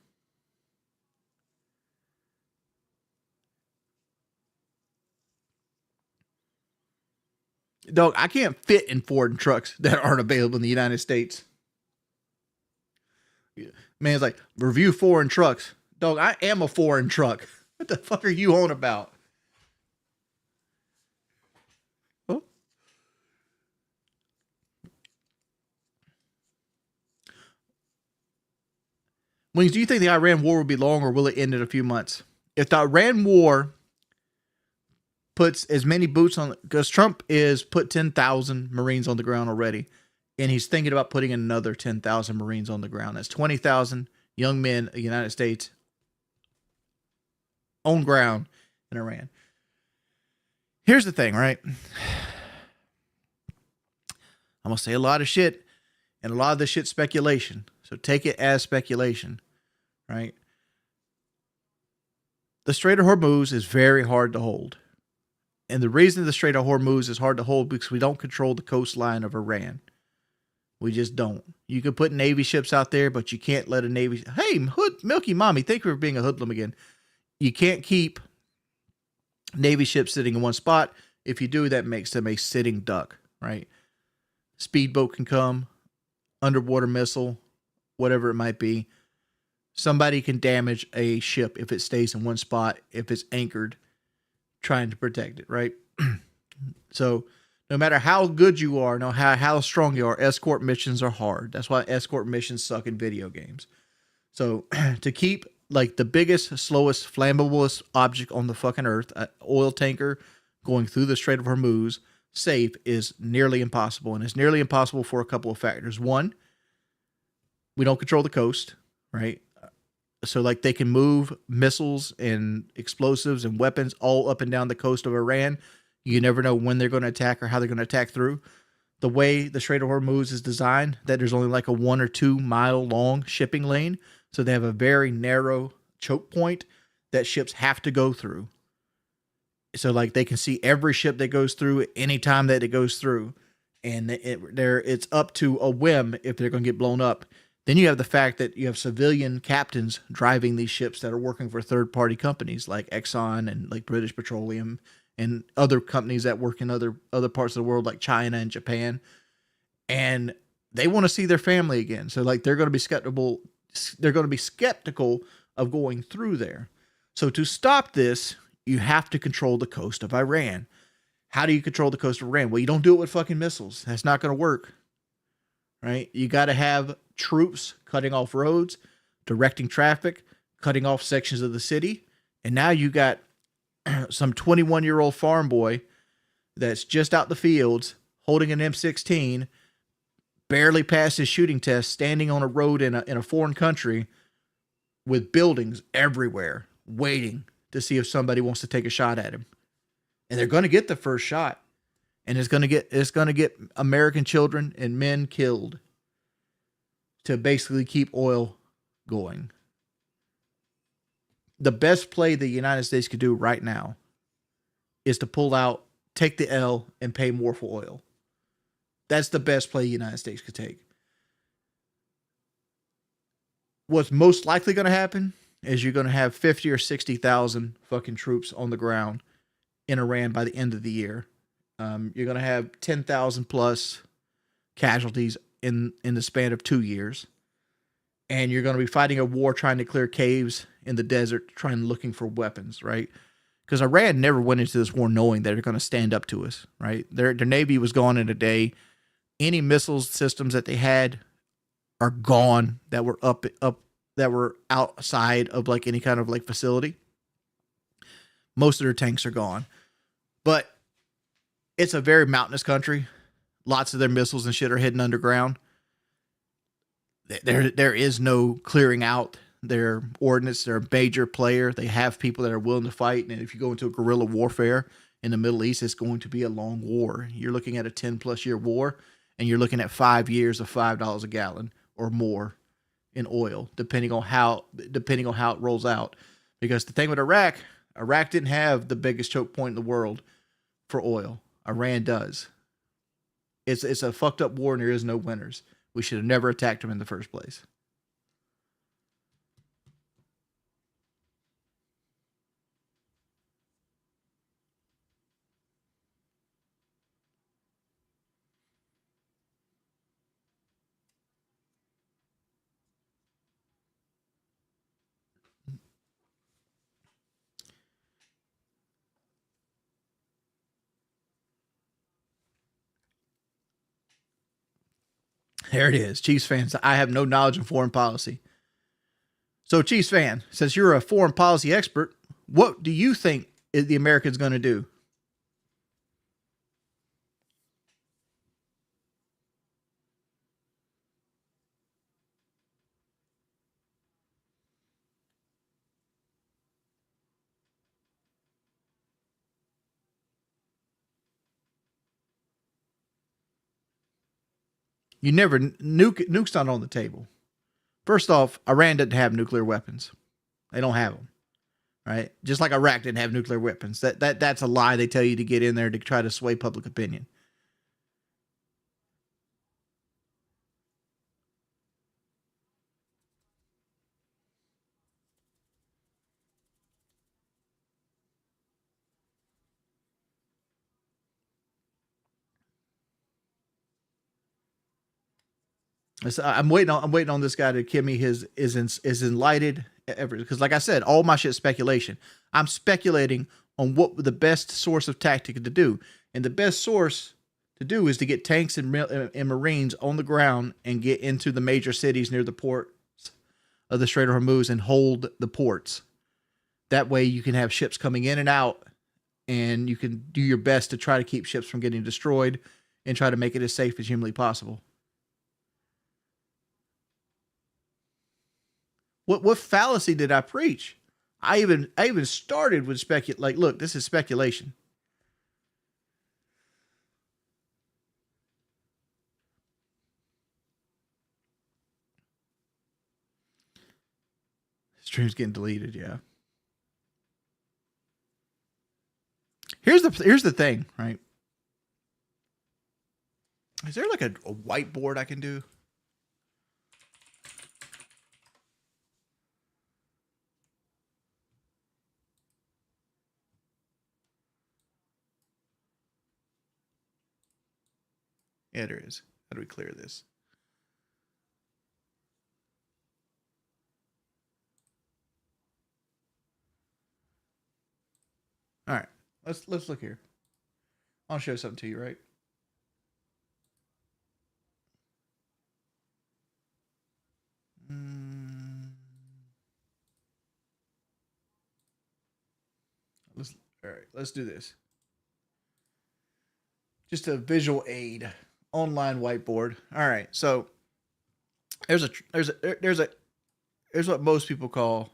Dog, I can't fit in foreign trucks that aren't available in the United States. Man, it's like, review foreign trucks. Dog, I am a foreign truck. What the fuck are you on about? Oh. Wings, do you think the Iran war will be long or will it end in a few months? If the Iran war puts as many boots on, because Trump is put 10,000 Marines on the ground already, and he's thinking about putting another 10,000 Marines on the ground. That's 20,000 young men of the United States on ground in Iran. Here's the thing, right? I'm going to say a lot of shit, and a lot of this shit's speculation. So take it as speculation, right? The Strait of Hormuz is very hard to hold. And the reason the Strait of Hormuz is hard to hold because we don't control the coastline of Iran. We just don't. You can put Navy ships out there, but you can't let a Navy... Hey, Milky Mommy, thank you for being a hoodlum again. You can't keep Navy ships sitting in one spot. If you do, that makes them a sitting duck, right? Speedboat can come, underwater missile, whatever it might be. Somebody can damage a ship if it stays in one spot, if it's anchored, trying to protect it, right? So no matter how good you are, no how strong you are, escort missions are hard. That's why escort missions suck in video games. So to keep like the biggest, slowest, flammablest object on the fucking earth, an oil tanker going through the Strait of Hormuz, safe is nearly impossible. And it's nearly impossible for a couple of factors. One, we don't control the coast, right? So like they can move missiles and explosives and weapons all up and down the coast of Iran. You never know when they're going to attack or how they're going to attack through. The way the Strait of Hormuz is designed, that there's only like a 1 or 2 mile long shipping lane. So they have a very narrow choke point that ships have to go through. So like they can see every ship that goes through at any time that it goes through. And it's up to a whim if they're going to get blown up. Then you have the fact that you have civilian captains driving these ships that are working for third-party companies like Exxon and like British Petroleum and other companies that work in other parts of the world like China and Japan. And they want to see their family again. So like they're going to be skeptical. They're going to be skeptical of going through there. So to stop this, you have to control the coast of Iran. How do you control the coast of Iran? Well, you don't do it with fucking missiles. That's not going to work. Right? You got to have troops cutting off roads, directing traffic, cutting off sections of the city. And now you got some 21-year-old farm boy that's just out the fields holding an M16, barely passed his shooting test, standing on a road in a foreign country with buildings everywhere, waiting to see if somebody wants to take a shot at him. And they're going to get the first shot. And it's going to get American children and men killed to basically keep oil going. the best play the United States could do right now is to pull out, take the L, and pay more for oil. That's the best play the United States could take. What's most likely going to happen is you're going to have 50 or 60,000 fucking troops on the ground in Iran by the end of the year. You're going to have 10,000 plus casualties in the span of 2 years. And you're going to be fighting a war trying to clear caves in the desert, looking for weapons, right? Because Iran never went into this war knowing that they're going to stand up to us, right? Their navy was gone in a day. Any missile systems that they had are gone that were up that were outside of like any kind of like facility. Most of their tanks are gone. But it's a very mountainous country. Lots of their missiles and shit are hidden underground. There is no clearing out their ordnance. They're a major player. They have people that are willing to fight. And if you go into a guerrilla warfare in the Middle East, it's going to be a long war. You're looking at a 10+ year war, and you're looking at 5 years of $5 a gallon or more in oil, depending on how it rolls out. Because the thing with Iraq didn't have the biggest choke point in the world for oil. Iran does. It's a fucked up war, and there is no winners. We should have never attacked them in the first place. There it is. Chiefs fans, I have no knowledge of foreign policy. So, Chiefs fan, since you're a foreign policy expert, what do you think the Americans going to do? You never nukes not on the table. First off, Iran doesn't have nuclear weapons. They don't have them, right? Just like Iraq didn't have nuclear weapons. That's a lie they tell you to get in there to try to sway public opinion. I'm waiting on this guy to give me his is enlightened ever, because like I said, all my shit's speculation. I'm speculating on what the best source of tactic to do, and the best source to do is to get tanks and Marines on the ground and get into the major cities near the ports of the Strait of Hormuz and hold the ports. That way, you can have ships coming in and out, and you can do your best to try to keep ships from getting destroyed and try to make it as safe as humanly possible. What fallacy did I preach? I even started with like, look, this is speculation. Stream's getting deleted, yeah. Here's the thing, right? Is there like a whiteboard I can do? Yeah, there is. How do we clear this? All right, let's look here. I'll show something to you, right? Mm, let's all right. Let's do this. Just a visual aid, online whiteboard. All right, so there's a there's a there's a there's what most people call.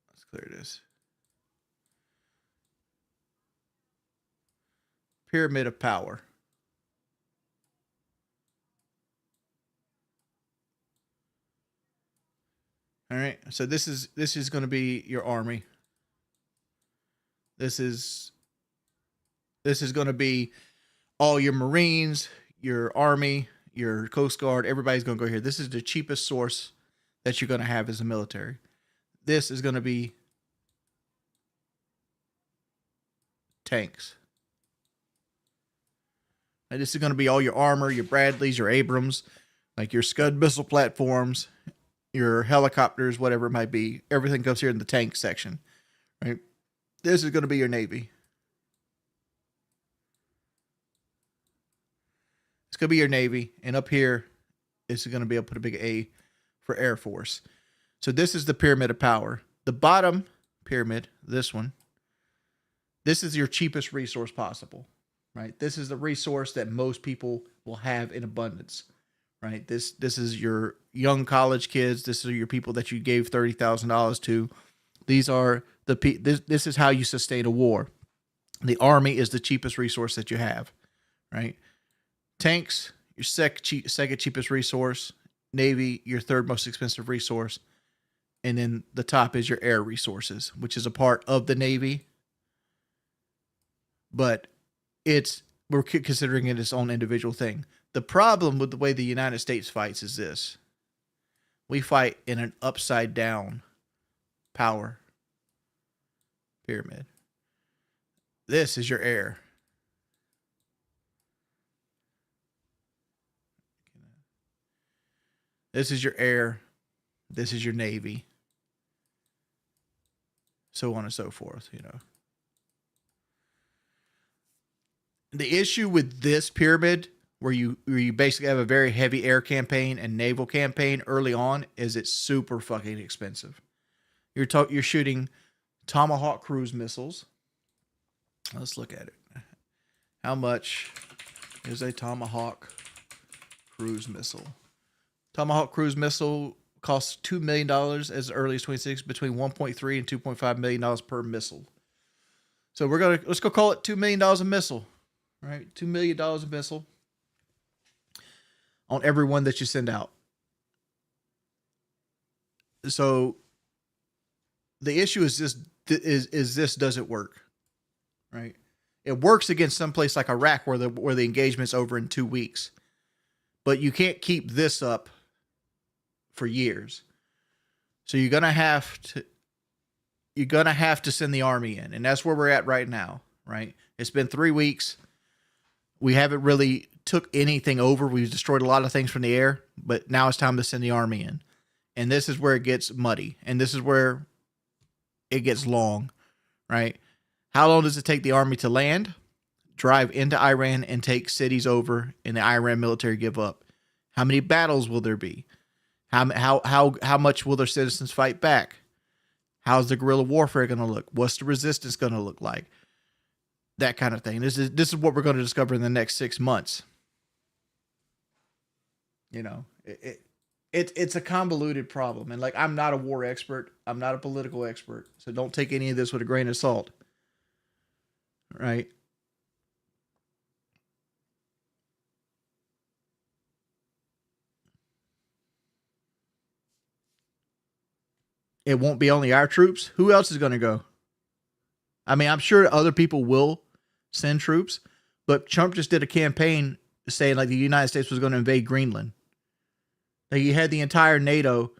Let's clear this. Pyramid of power. All right. So this is going to be your army. This is this is going to be all your Marines, your Army, your Coast Guard. Everybody's going to go here. This is the cheapest source that you're going to have as a military. This is going to be tanks. And this is going to be all your armor, your Bradleys, your Abrams, like your Scud missile platforms, your helicopters, whatever it might be. Everything goes here in the tank section, right? This is going to be your Navy. It's going to be your Navy. And up here, this is going to be, I'll put a big A for Air Force. So this is the pyramid of power. The bottom pyramid, this one, this is your cheapest resource possible, right? This is the resource that most people will have in abundance, right? This is your young college kids. This is your people that you gave $30,000 to. These are this is how you sustain a war. The army is the cheapest resource that you have, right? Tanks, your second cheapest resource. Navy, your third most expensive resource. And then the top is your air resources, which is a part of the Navy. But we're considering it its own individual thing. The problem with the way the United States fights is this. We fight in an upside down power pyramid. This is your air. This is your air. This is your Navy. So on and so forth, you know. The issue with this pyramid, where you basically have a very heavy air campaign and naval campaign early on, is it's super fucking expensive. You're shooting Tomahawk cruise missiles. Let's look at it. How much is a Tomahawk cruise missile? Tomahawk cruise missile costs $2 million as early as 26, between $1.3 and $2.5 million per missile. So let's go call it $2 million a missile, right? $2 million a missile on every one that you send out. So the issue is this doesn't work, right? It works against some place like Iraq where the engagement's over in 2 weeks, but you can't keep this up for years. So you're gonna have to send the army in, and that's where we're at right now, right? It's been 3 weeks. We haven't really took anything over. We've destroyed a lot of things from the air, but now it's time to send the army in. And this is where it gets muddy, and this is where it gets long, right? How long does it take the army to land, drive into Iran, and take cities over, and the Iran military give up? How many battles will there be? How much will their citizens fight back? How's the guerrilla warfare going to look? What's the resistance going to look like? That kind of thing. This is what we're going to discover in the next 6 months. You know, it's a convoluted problem, and like, I'm not a war expert. I'm not a political expert, so don't take any of this with a grain of salt. Right? It won't be only our troops. Who else is going to go? I mean, I'm sure other people will send troops, but Trump just did a campaign saying like the United States was going to invade Greenland. Like, he had the entire NATO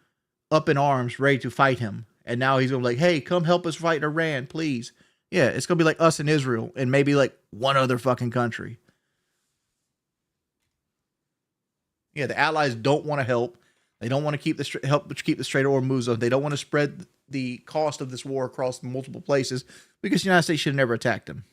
up in arms, ready to fight him. And now he's going to be like, hey, come help us fight Iran, please. Yeah, it's going to be like us and Israel and maybe like one other fucking country. Yeah, the allies don't want to help. They don't want to keep the Strait of Hormuz open. They don't want to spread the cost of this war across multiple places because the United States should have never attacked them.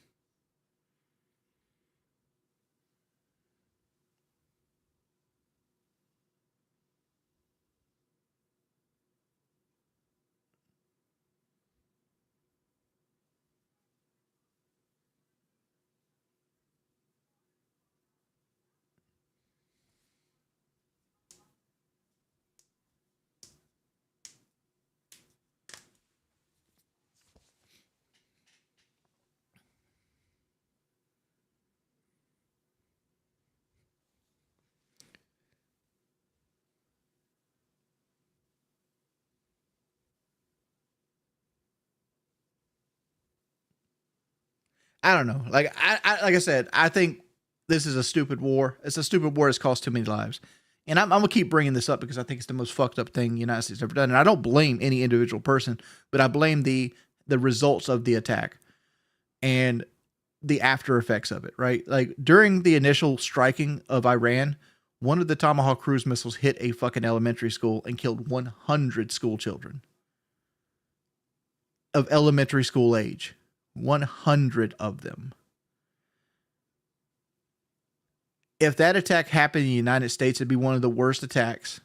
I don't know. Like like I said, I think this is a stupid war. It's a stupid war that's cost too many lives. And I'm gonna keep bringing this up because I think it's the most fucked up thing the United States has ever done. And I don't blame any individual person, but I blame the results of the attack and the after effects of it. Right, like during the initial striking of Iran, one of the Tomahawk cruise missiles hit a fucking elementary school and killed 100 school children of elementary school age. 100 of them. If that attack happened in the United States, it'd be one of the worst attacks.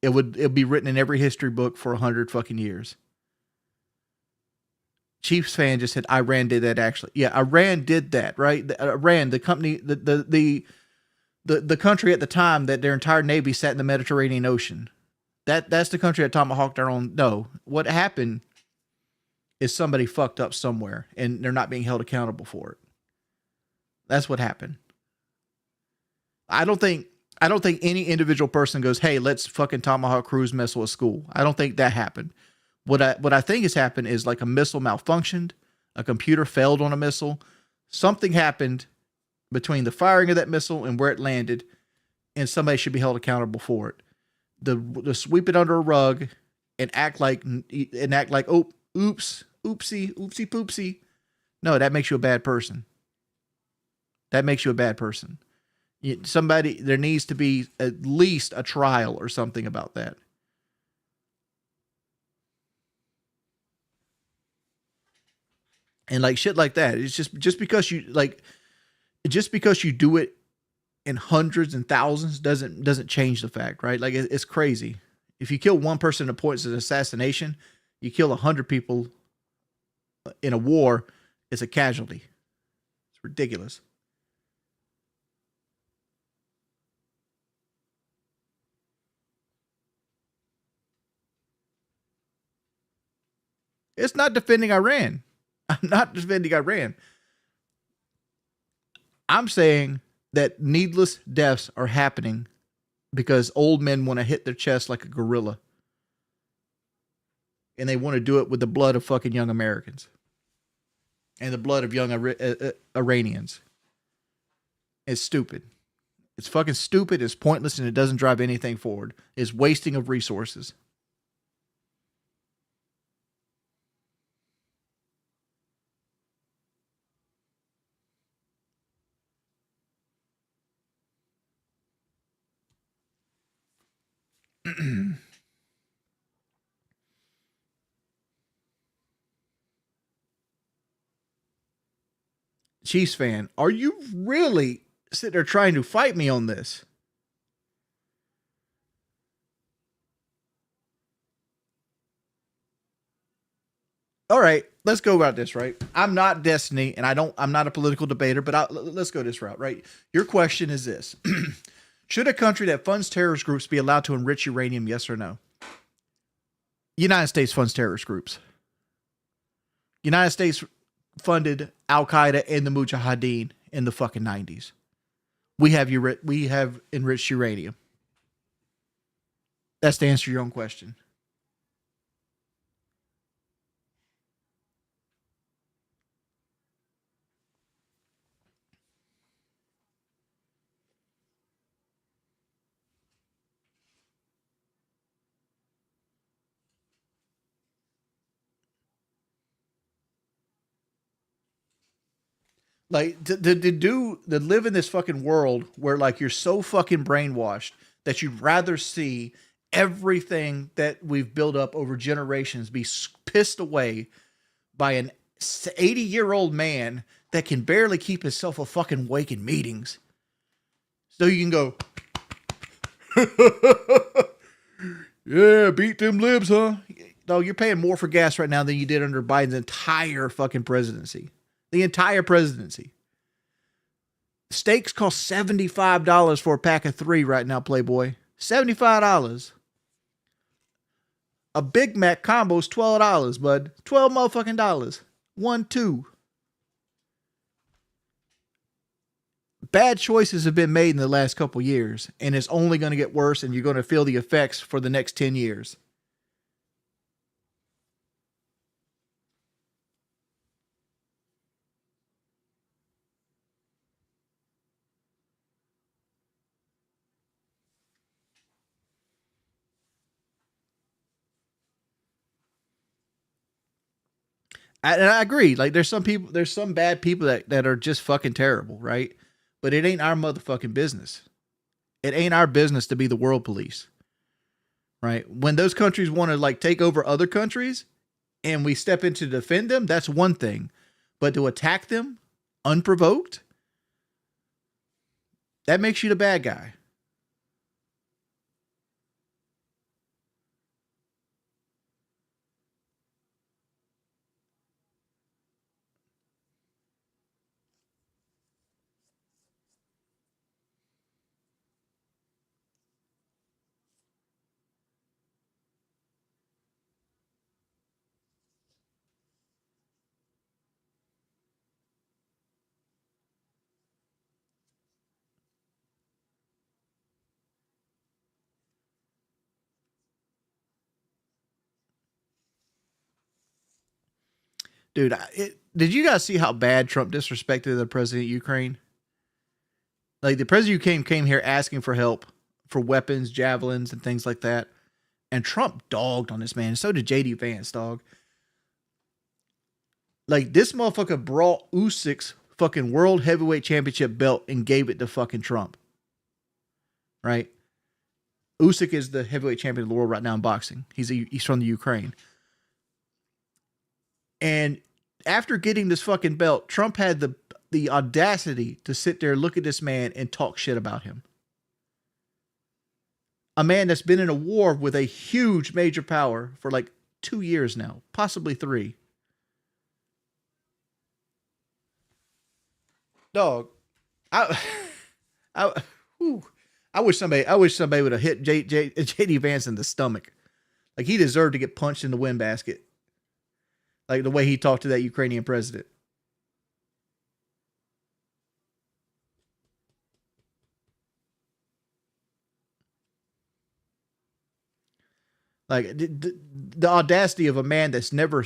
It'd be written in every history book for 100 fucking years. Chiefs fan just said Iran did that actually. Yeah, Iran did that, right? Iran, the company, the country at the time that their entire navy sat in the Mediterranean Ocean. That's the country that tomahawked their own. No, what happened is somebody fucked up somewhere and they're not being held accountable for it. That's what happened. I don't think any individual person goes, "Hey, let's fucking tomahawk cruise missile a school." I don't think that happened. What I think has happened is like a missile malfunctioned, a computer failed on a missile, something happened between the firing of that missile and where it landed, and somebody should be held accountable for it. The sweep it under a rug and act like oh, oopsie poopsie. No, that makes you a bad person. That makes you a bad person. There needs to be at least a trial or something about that. And like shit like that. It's just because you do it in hundreds and thousands doesn't change the fact, right? Like it's crazy. If you kill one person and it points as an assassination, you kill 100 people in a war, it's a casualty. It's ridiculous. It's not defending Iran. I'm not defending Iran. I'm saying that needless deaths are happening because old men want to hit their chest like a gorilla. And they want to do it with the blood of fucking young Americans. And the blood of young Iranians. It's stupid. It's fucking stupid. It's pointless and it doesn't drive anything forward. It's wasting of resources. Chiefs fan, are you really sitting there trying to fight me on this? All right, let's go about this, right? I'm not Destiny, and I'm not a political debater, but let's go this route, right? Your question is this: should a country that funds terrorist groups be allowed to enrich uranium? Yes or no? United States funds terrorist groups. United States funded Al Qaeda and the Mujahideen in the fucking 90s. We have enriched uranium. That's to answer your own question. Like to live in this fucking world where like you're so fucking brainwashed that you'd rather see everything that we've built up over generations be pissed away by an 80-year-old man that can barely keep himself a fucking awake in meetings. So you can go, yeah, beat them libs, huh? No, you're paying more for gas right now than you did under Biden's entire fucking presidency. The entire presidency. Steaks cost $75 for a pack of 3 right now, Playboy. $75. A Big Mac combo is $12, bud. $12 motherfucking dollars. 1, 2. Bad choices have been made in the last couple years, and it's only going to get worse, and you're going to feel the effects for the next 10 years. And I agree. Like there's some bad people that are just fucking terrible, right? But it ain't our motherfucking business. It ain't our business to be the world police, right? When those countries want to like take over other countries and we step in to defend them, that's one thing. But to attack them unprovoked, that makes you the bad guy. Dude, did you guys see how bad Trump disrespected the president of Ukraine? Like the president of Ukraine came here asking for help for weapons, javelins, and things like that. And Trump dogged on this man. And so did JD Vance, dog. Like this motherfucker brought Usyk's fucking world heavyweight championship belt and gave it to fucking Trump. Right? Usyk is the heavyweight champion of the world right now in boxing. He's from the Ukraine. And after getting this fucking belt, Trump had the audacity to sit there, look at this man, and talk shit about him. A man that's been in a war with a huge major power for like 2 years now, possibly 3. Dog, I, I, whew, I wish somebody would have hit JD Vance in the stomach. Like he deserved to get punched in the wind basket. Like the way he talked to that Ukrainian president. Like the audacity of a man that's never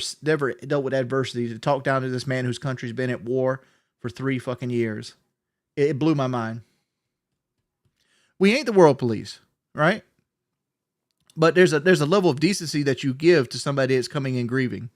dealt with adversity to talk down to this man whose country's been at war for 3 fucking years. It blew my mind. We ain't the world police, right? But there's a level of decency that you give to somebody that's coming in grieving.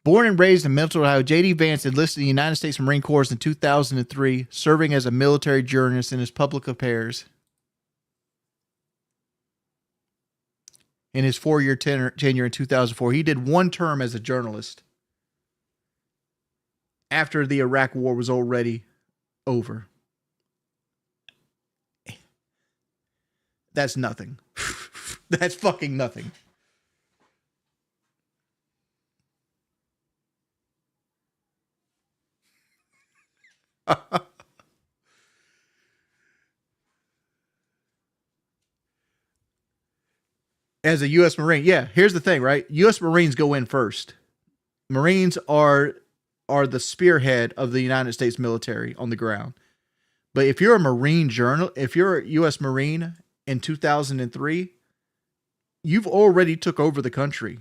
Born and raised in Middleton, Ohio, J.D. Vance enlisted in the United States Marine Corps in 2003, serving as a military journalist in his public affairs. In his 4-year tenure in 2004, he did 1 term as a journalist after the Iraq War was already over. That's nothing. That's fucking nothing. As a U.S. Marine, yeah. Here's the thing, right? U.S. Marines go in first. Marines are the spearhead of the United States military on the ground. But if you're a Marine if you're a U.S. Marine in 2003, you've already took over the country.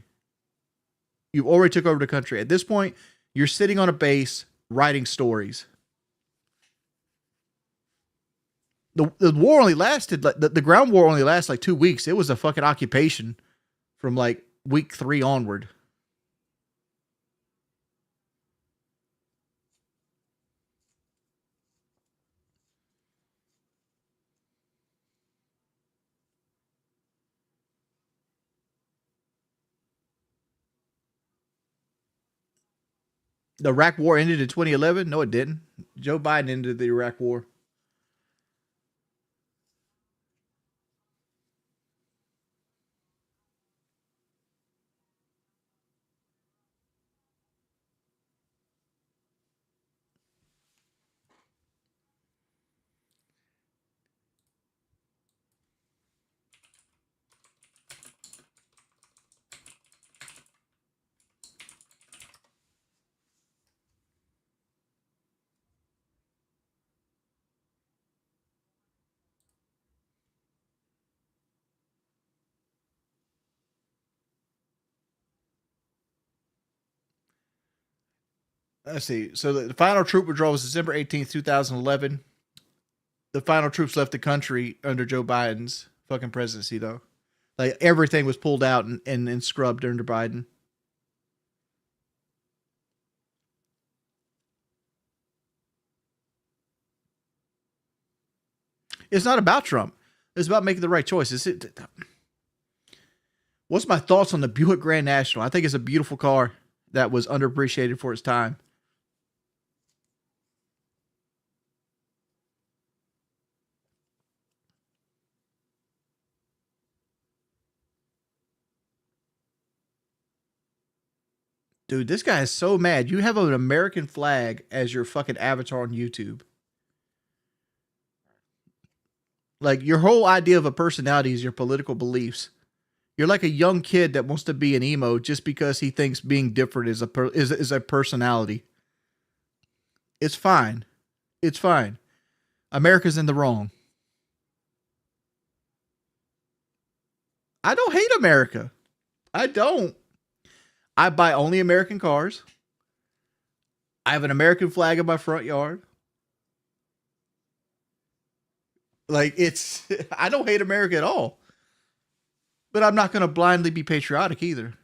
You've already took over the country. At this point, you're sitting on a base writing stories. The war only lasted the ground war only lasted like 2 weeks. It was a fucking occupation from like week 3 onward. The Iraq War ended in 2011. No, it didn't. Joe Biden ended the Iraq War. Let's see. So the final troop withdrawal was December 18th, 2011. The final troops left the country under Joe Biden's fucking presidency, though. Like everything was pulled out and scrubbed under Biden. It's not about Trump. It's about making the right choices. What's my thoughts on the Buick Grand National? I think it's a beautiful car that was underappreciated for its time. Dude, this guy is so mad. You have an American flag as your fucking avatar on YouTube. Like your whole idea of a personality is your political beliefs. You're like a young kid that wants to be an emo just because he thinks being different is a personality. It's fine. It's fine. America's in the wrong. I don't hate America. I don't. I buy only American cars. I have an American flag in my front yard. Like it's I don't hate America at all. But I'm not going to blindly be patriotic either.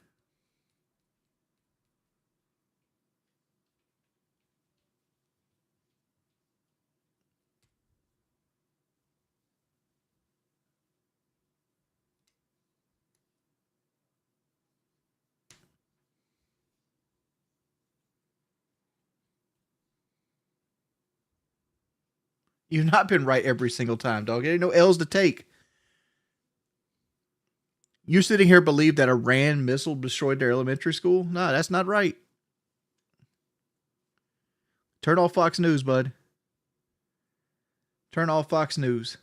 You've not been right every single time, dog. There ain't no L's to take. You sitting here believe that Iran missile destroyed their elementary school? No, that's not right. Turn off Fox News, bud. Turn off Fox News.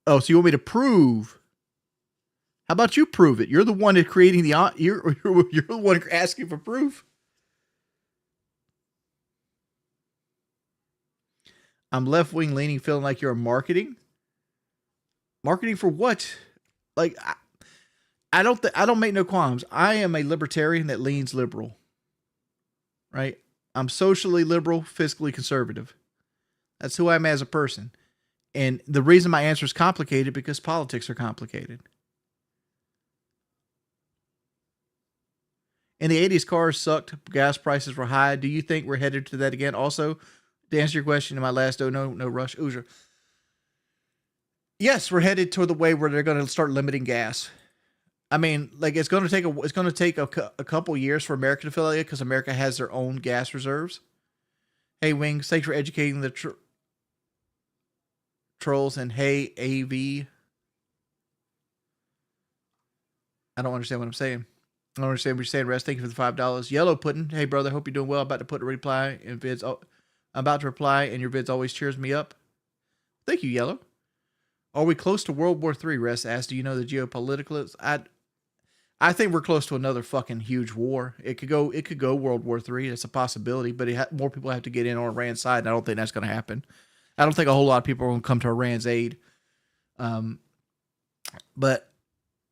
Oh, so you want me to prove? How about you prove it? You're the one that's creating the you're the one asking for proof. I'm left wing leaning, feeling like you're marketing. Marketing for what? Like I don't make no qualms. I am a libertarian that leans liberal. Right? I'm socially liberal, fiscally conservative. That's who I am as a person. And the reason my answer is complicated because politics are complicated. In the 80s, cars sucked. Gas prices were high. Do you think we're headed to that again? Also, to answer your question in my last no rush, Oozer. Yes, we're headed toward the way where they're going to start limiting gas. I mean, like it's going to take a couple years for America to fill it because America has their own gas reserves. Hey, Wings, thanks for educating the trolls. And hey, AV. I don't understand what I'm saying. I don't understand what you're saying, Rest. Thank you for the $5. Yellow Pudding. Hey, brother. Hope you're doing well. About to put a reply in vids. Oh, I'm about to reply, and your vids always cheers me up. Thank you, Yellow. Are we close to World War III? Rest asked. Do you know the geopolitical? I think we're close to another fucking huge war. It could go World War III. That's a possibility, but more people have to get in on Iran's side, and I don't think that's going to happen. I don't think a whole lot of people are going to come to Iran's aid. But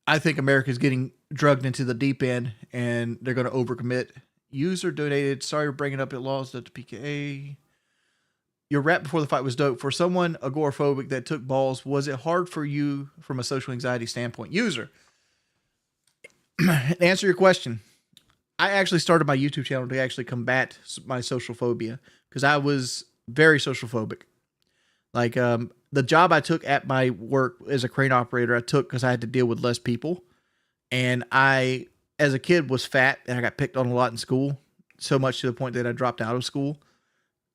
I think America's getting drugged into the deep end, and they're going to overcommit. User donated. Sorry for bringing up the laws of the PKA. Your rap before the fight was dope. For someone agoraphobic that took balls, was it hard for you from a social anxiety standpoint? User, to answer your question, I actually started my YouTube channel to actually combat my social phobia because I was very social phobic. Like the job I took at my work as a crane operator, I took because I had to deal with less people. And I, as a kid, was fat and I got picked on a lot in school, so much to the point that I dropped out of school.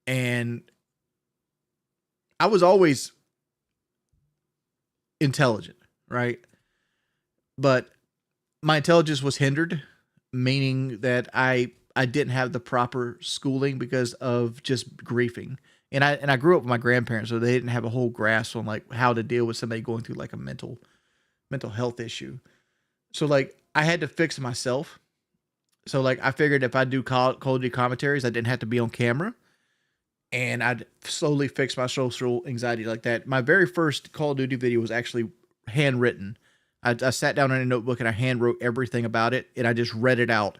And I was always intelligent, right? But my intelligence was hindered, meaning that I didn't have the proper schooling because of just griefing. And I grew up with my grandparents, so they didn't have a whole grasp on like how to deal with somebody going through like a mental health issue. So like I had to fix myself. So like I figured if I do Call of Duty commentaries, I didn't have to be on camera. and I'd slowly fix my social anxiety like that. My very first Call of Duty video was actually handwritten. I sat down in a notebook and I hand wrote everything about it, and I just read it out.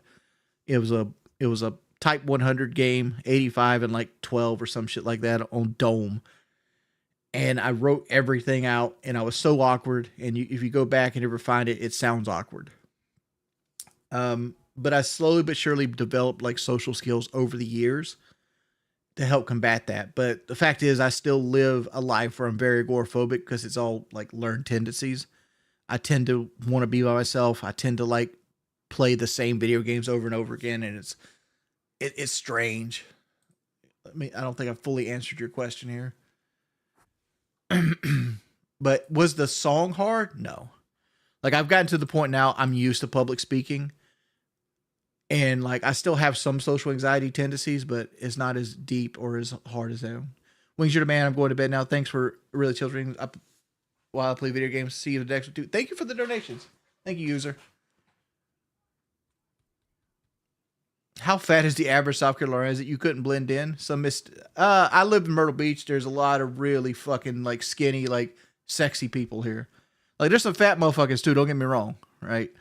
It was a Type 100 game, 85 and like 12 or some shit like that on Dome. And I wrote everything out, and I was so awkward. And if you go back and ever find it, it sounds awkward. But I slowly but surely developed like social skills over the years to help combat that. But the fact is, I still live a life where I'm very agoraphobic because it's all like learned tendencies. I tend to want to be by myself. I tend to like play the same video games over and over again, and it's strange. I mean, I don't think I've fully answered your question here. But was the song hard? No. Like I've gotten to the point now I'm used to public speaking, and like I still have some social anxiety tendencies, but it's not as deep or as hard as that. Wings, you're the man. I'm going to bed now. Thanks for really children up while I play video games. See you the next one too. Thank you for the donations. Thank you, user. How fat is the average South Carolina? Is it you couldn't blend in? Some missed. I live in Myrtle Beach. There's a lot of really fucking like skinny, like sexy people here. Like there's some fat motherfuckers too. Don't get me wrong, right?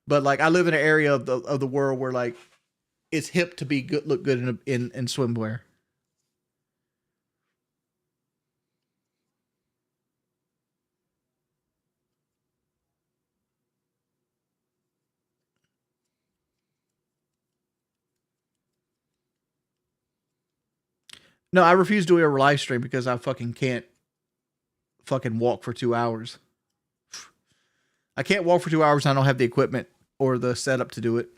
But like I live in an area of the world where like it's hip to be good, look good in swimwear. No, I refuse to do a live stream because I fucking can't fucking walk for 2 hours. I can't walk for 2 hours. And I don't have the equipment or the setup to do it.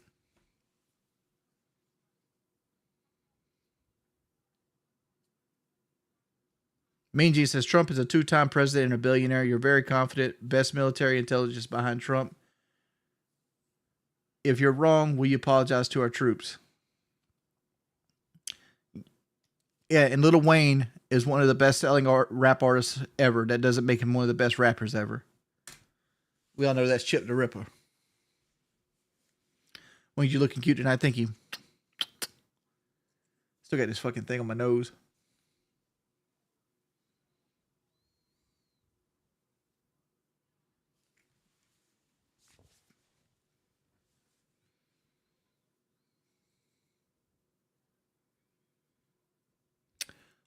Mean G says Trump is a two-time president and a billionaire. You're very confident. Best military intelligence behind Trump. If you're wrong, will you apologize to our troops? Yeah, and Lil Wayne is one of the best-selling rap artists ever. That doesn't make him one of the best rappers ever. We all know that's Chip the Ripper. When you looking cute tonight, thank you. Still got this fucking thing on my nose.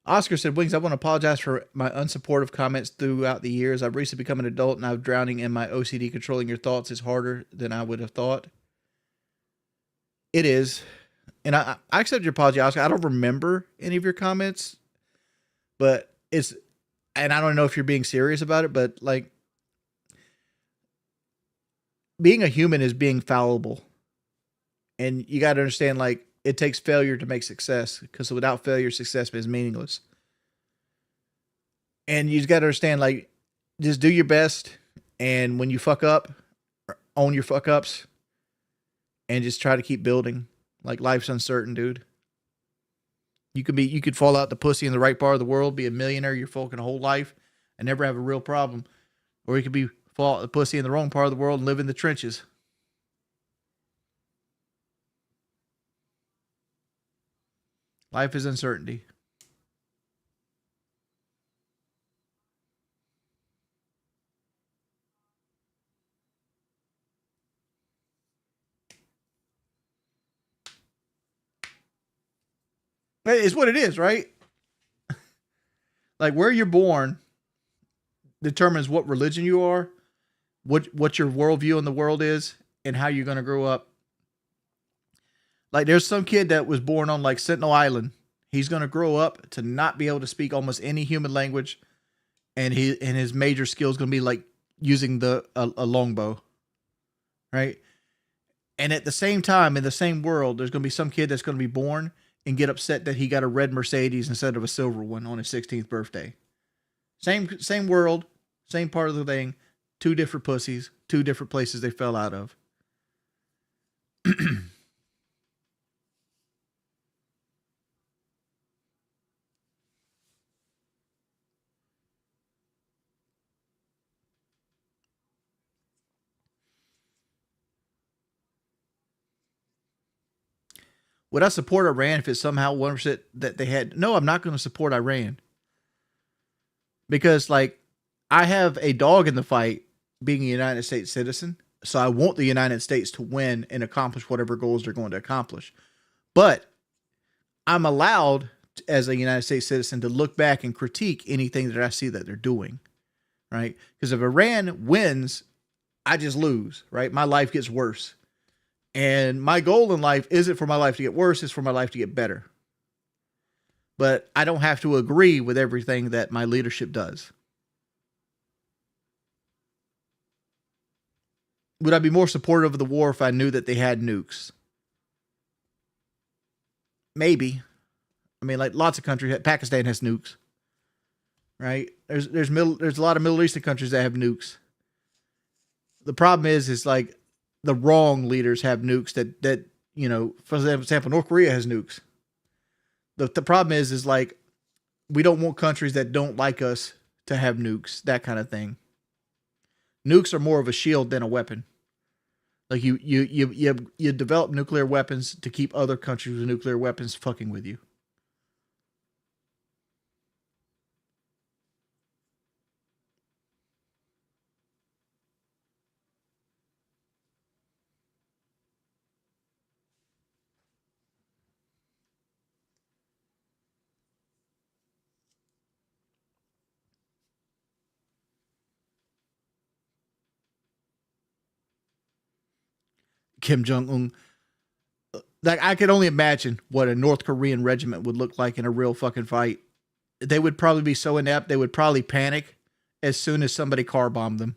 Oscar said, Wings, I want to apologize for my unsupportive comments throughout the years. I've recently become an adult and I'm drowning in my OCD. Controlling your thoughts is harder than I would have thought. It is. And I accept your apology, Oscar. I don't remember any of your comments, but and I don't know if you're being serious about it, but like being a human is being fallible. And you got to understand, like, it takes failure to make success because without failure, success is meaningless. And you just got to understand, like, just do your best. And when you fuck up, own your fuck ups and just try to keep building. Like, life's uncertain, dude. You could fall out the pussy in the right part of the world, be a millionaire your fucking whole life, and never have a real problem. Or you could fall out the pussy in the wrong part of the world and live in the trenches. Life is uncertainty. It's what it is, right? Like where you're born determines what religion you are, what your worldview in the world is, and how you're gonna grow up. Like there's some kid that was born on like Sentinel Island. He's gonna grow up to not be able to speak almost any human language, and his major skill is gonna be like using a longbow, right? And at the same time, in the same world, there's gonna be some kid that's gonna be born and get upset that he got a red Mercedes instead of a silver one on his 16th birthday. Same world, same part of the thing, two different pussies, two different places they fell out of. Would I support Iran if it's somehow 1% that they had? No, I'm not going to support Iran because, like, I have a dog in the fight being a United States citizen. So I want the United States to win and accomplish whatever goals they're going to accomplish. But I'm allowed, as a United States citizen, to look back and critique anything that I see that they're doing, right? Because if Iran wins, I just lose, right? My life gets worse. And my goal in life isn't for my life to get worse, it's for my life to get better. But I don't have to agree with everything that my leadership does. Would I be more supportive of the war if I knew that they had nukes? Maybe. I mean, like lots of countries, Pakistan has nukes, right? There's a lot of Middle Eastern countries that have nukes. The problem is like the wrong leaders have nukes that you know, for example, North Korea has nukes. The problem is like we don't want countries that don't like us to have nukes, that kind of thing. Nukes are more of a shield than a weapon. Like you develop nuclear weapons to keep other countries with nuclear weapons fucking with you. Kim Jong Un. Like I could only imagine what a North Korean regiment would look like in a real fucking fight. They would probably be so inept they would probably panic as soon as somebody car bombed them.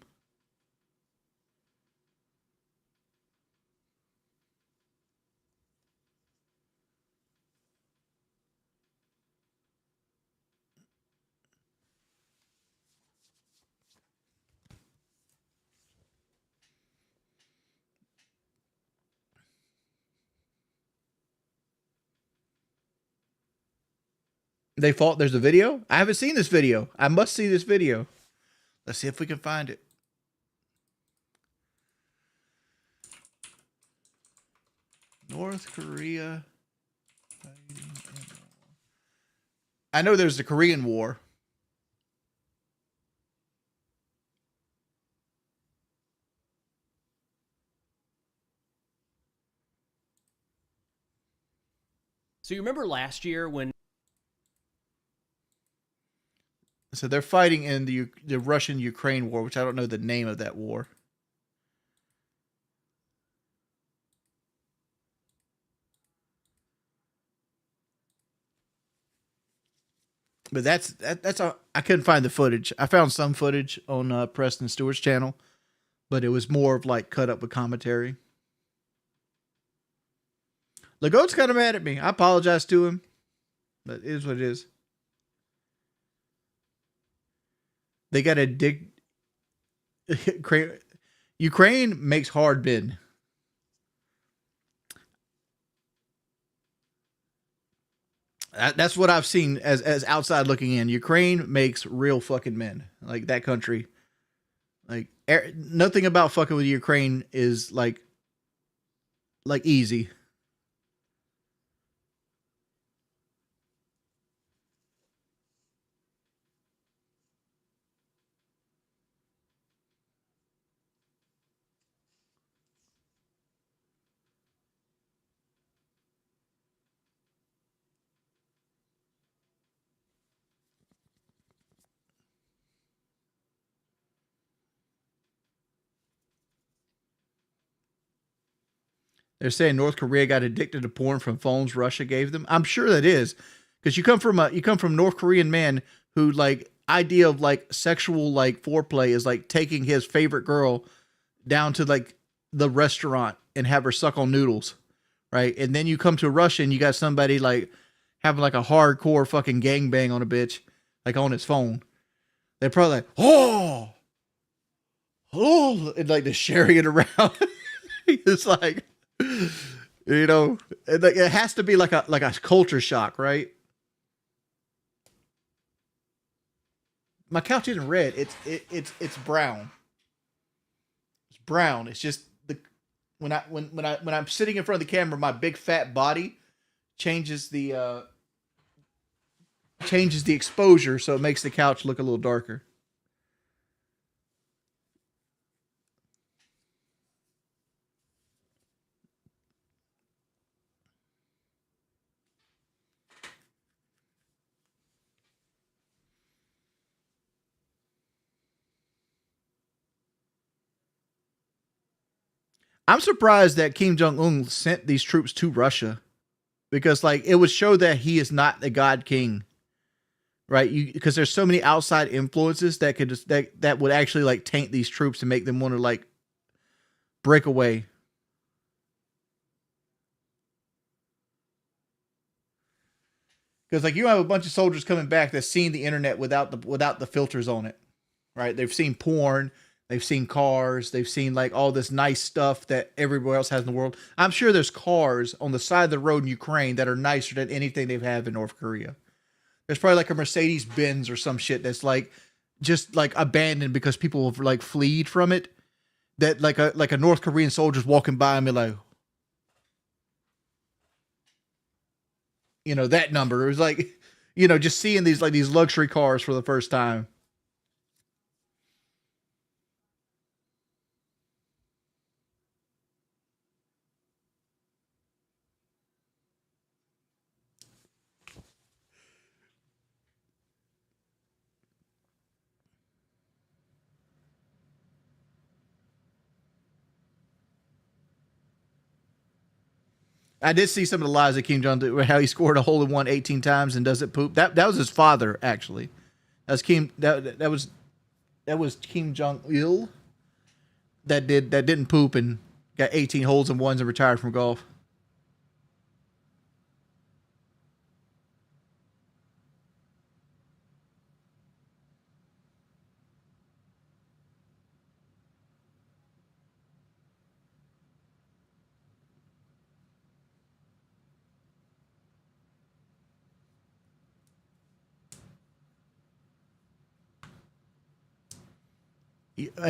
They fought. There's a video. I haven't seen this video. I must see this video. Let's see if we can find it. North Korea. I know there's the Korean War. So you remember last year when... So they're fighting in the Russian-Ukraine war, which I don't know the name of that war. But that's I couldn't find the footage. I found some footage on Preston Stewart's channel, but it was more of like cut up with commentary. Lagoat's kind of mad at me. I apologize to him, but it is what it is. They got to dig. Ukraine makes hard bid. That's what I've seen as outside looking in. Ukraine makes real fucking men. Like that country. Like nothing about fucking with Ukraine is like easy. They're saying North Korea got addicted to porn from phones Russia gave them. I'm sure that is, because you come from North Korean man who like idea of like sexual like foreplay is like taking his favorite girl down to like the restaurant and have her suck on noodles, right? And then you come to Russia and you got somebody like having like a hardcore fucking gangbang on a bitch like on his phone. They're probably like, oh, and like just sharing it around. It's like, you know, it has to be like a culture shock, right? My couch isn't red. It's brown. It's brown. It's just the when I'm sitting in front of the camera, my big fat body changes the exposure, so it makes the couch look a little darker. I'm surprised that Kim Jong Un sent these troops to Russia because, like, it would show that he is not the God King, right? Because there's so many outside influences that could just that would actually like taint these troops and make them want to like break away. Because like you have a bunch of soldiers coming back that's seen the internet without the filters on it, right? They've seen porn, they've seen cars, they've seen like all this nice stuff that everywhere else has in the world. I'm sure there's cars on the side of the road in Ukraine that are nicer than anything they've had in North Korea. There's probably like a Mercedes Benz or some shit that's like just like abandoned because people have like fleed from it. That like a North Korean soldier's walking by and be like, that number. It was like, just seeing these luxury cars for the first time. I did see some of the lies that Kim Jong Un, how he scored a hole in one 18 times and doesn't poop. That was his father actually. That's Kim. That was Kim Jong Il that didn't poop and got 18 holes in ones and retired from golf.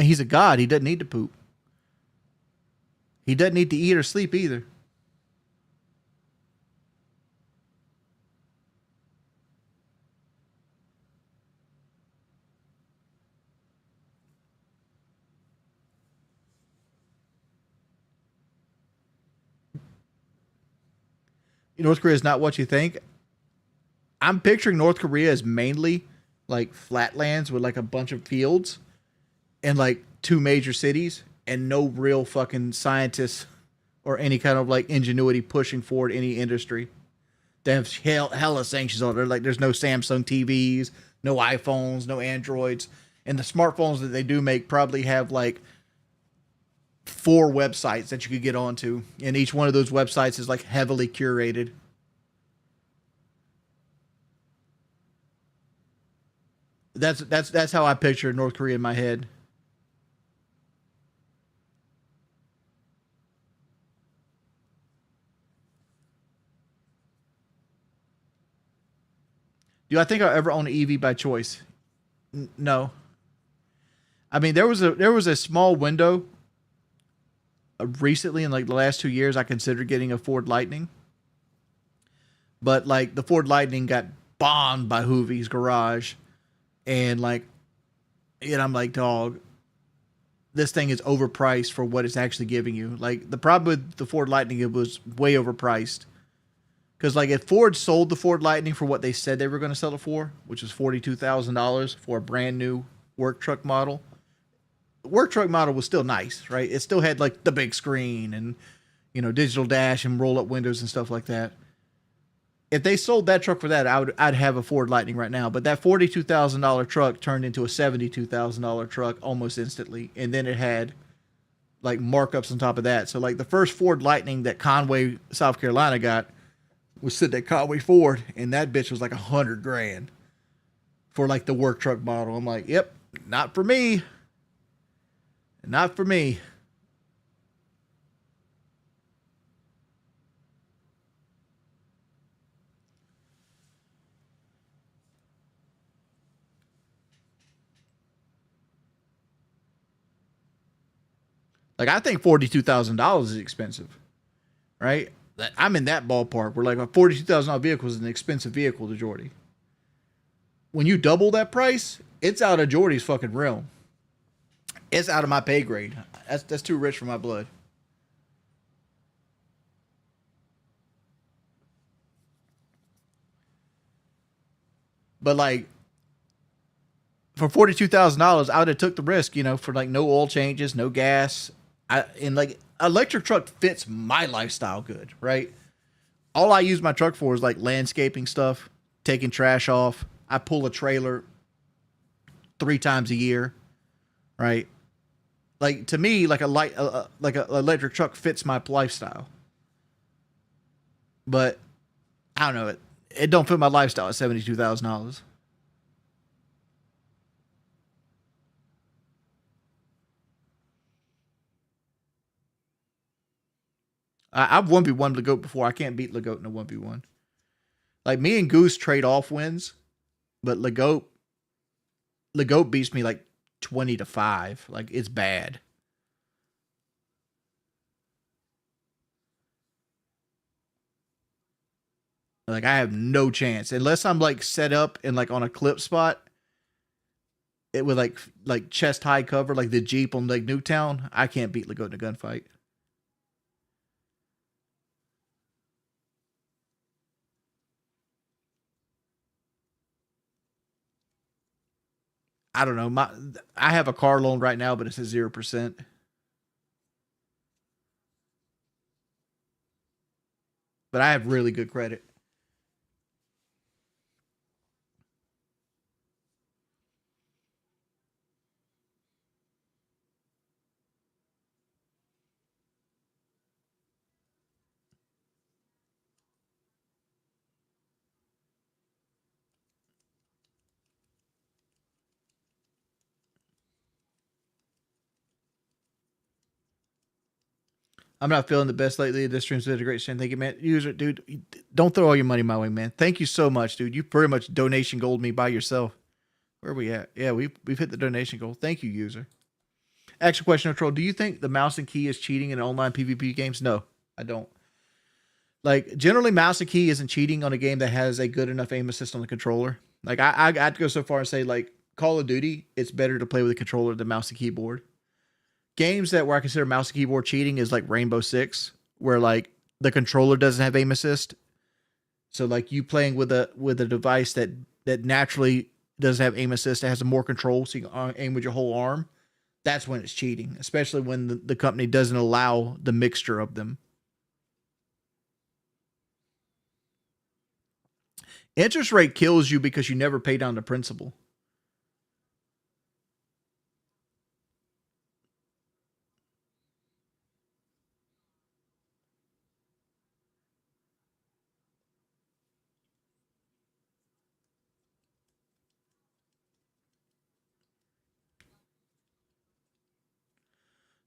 He's a god. He doesn't need to poop. He doesn't need to eat or sleep either. North Korea is not what you think. I'm picturing North Korea as mainly like flatlands with like a bunch of fields and like two major cities and no real fucking scientists or any kind of like ingenuity pushing forward any industry. They have hella sanctions on it. Like there's no Samsung TVs, no iPhones, no Androids, and the smartphones that they do make probably have like four websites that you could get onto, and each one of those websites is like heavily curated. That's how I picture North Korea in my head. Do I think I'll ever own an EV by choice? No. I mean, there was a small window recently in like the last 2 years. I considered getting a Ford Lightning, but like the Ford Lightning got bombed by Hoovy's garage, and like, I'm like, dog, this thing is overpriced for what it's actually giving you. Like the problem with the Ford Lightning, it was way overpriced. Because like if Ford sold the Ford Lightning for what they said they were going to sell it for, which is $42,000 for a brand new work truck model, the work truck model was still nice, right? It still had like the big screen and digital dash and roll up windows and stuff like that. If they sold that truck for that, I'd have a Ford Lightning right now. But that $42,000 truck turned into a $72,000 truck almost instantly, and then it had like markups on top of that. So like the first Ford Lightning that Conway, South Carolina got was sitting at Conway Ford, and that bitch was like 100 grand for like the work truck model. I'm like, yep, not for me, not for me. Like I think $42,000 is expensive, right? I'm in that ballpark where like a $42,000 vehicle is an expensive vehicle to Jordy. When you double that price, it's out of Jordy's fucking realm. It's out of my pay grade. That's too rich for my blood. But like for $42,000, I would have took the risk, for like no oil changes, no gas. And like electric truck fits my lifestyle good, right? All I use my truck for is like landscaping stuff, taking trash off. I pull a trailer 3 times a year, right? Like to me, like like an electric truck fits my lifestyle. But I don't know, it don't fit my lifestyle at $72,000. I've 1v1 Legoat before. I can't beat Legoat in a 1v1. Like me and Goose trade off wins, but Legoat beats me like 20-5. Like it's bad. Like I have no chance unless I'm like set up in like on a clip spot. It with like chest high cover like the Jeep on like Newtown. I can't beat Legoat in a gunfight. I don't know. I have a car loan right now, but it's at 0%. But I have really good credit. I'm not feeling the best lately. This stream's been a great stream. Thank you, man. User, dude, don't throw all your money my way, man. Thank you so much, dude. You pretty much donation gold me by yourself. Where are we at? Yeah, we've hit the donation goal. Thank you, user. Actual question, Troll. Do you think the mouse and key is cheating in online PvP games? No, I don't. Like generally, mouse and key isn't cheating on a game that has a good enough aim assist on the controller. Like I'd go so far and say like Call of Duty, it's better to play with a controller than mouse and keyboard. Games that where I consider mouse and keyboard cheating is like Rainbow Six, where like the controller doesn't have aim assist. So like you playing with a device that naturally doesn't have aim assist, it has more control, so you can aim with your whole arm. That's when it's cheating, especially when the company doesn't allow the mixture of them. Interest rate kills you because you never pay down the principal.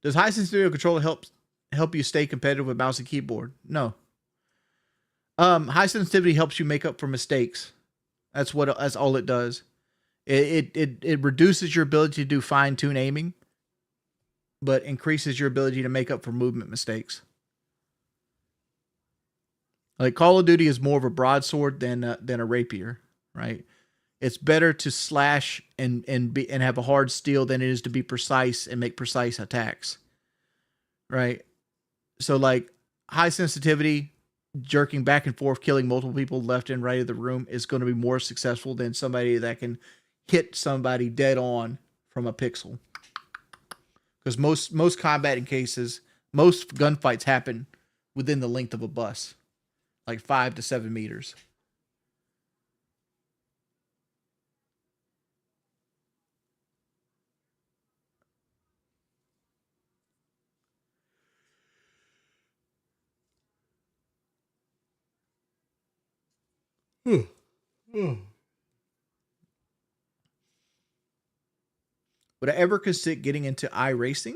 Does high sensitivity controller help you stay competitive with mouse and keyboard? No. High sensitivity helps you make up for mistakes. That's all it does. It reduces your ability to do fine tune aiming, but increases your ability to make up for movement mistakes. Like Call of Duty is more of a broadsword than a rapier, right? It's better to slash and have a hard steel than it is to be precise and make precise attacks, right? So like high sensitivity, jerking back and forth, killing multiple people left and right of the room is going to be more successful than somebody that can hit somebody dead on from a pixel. Because most combating cases, most gunfights happen within the length of a bus, like 5 to 7 meters. Would I ever consider getting into iRacing?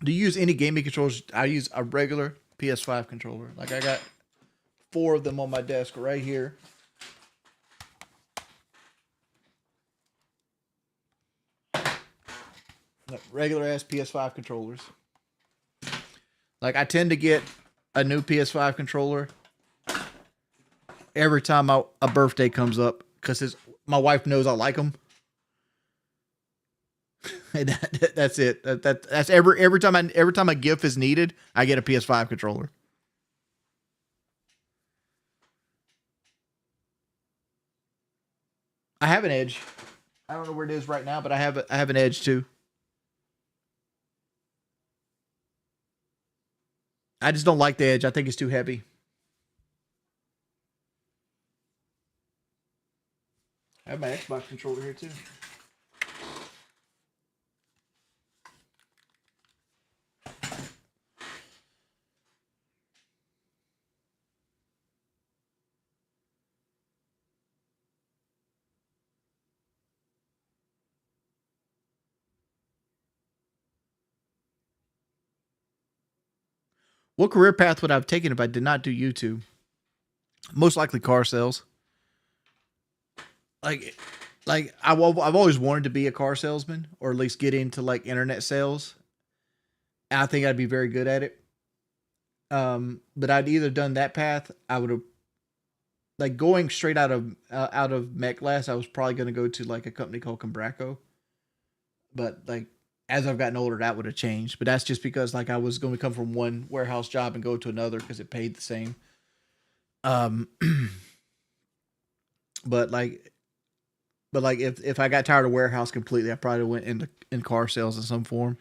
Do you use any gaming controllers? I use a regular PS5 controller. Like I got 4 of them on my desk right here. Like regular ass PS5 controllers. Like I tend to get a new PS5 controller every time a birthday comes up because my wife knows I like them. And that's it. That's every time a gift is needed, I get a PS5 controller. I have an Edge. I don't know where it is right now, but I have an Edge too. I just don't like the Edge. I think it's too heavy. I have my Xbox controller here too. What career path would I have taken if I did not do YouTube? Most likely car sales. Like, I've always wanted to be a car salesman or at least get into like internet sales. And I think I'd be very good at it. But I'd either done that path. I would have like going straight out of Mech Glass. I was probably going to go to like a company called Combraco. But like as I've gotten older, that would have changed. But that's just because like I was going to come from one warehouse job and go to another because it paid the same. But like if I got tired of warehouse completely, I probably went in car sales in some form.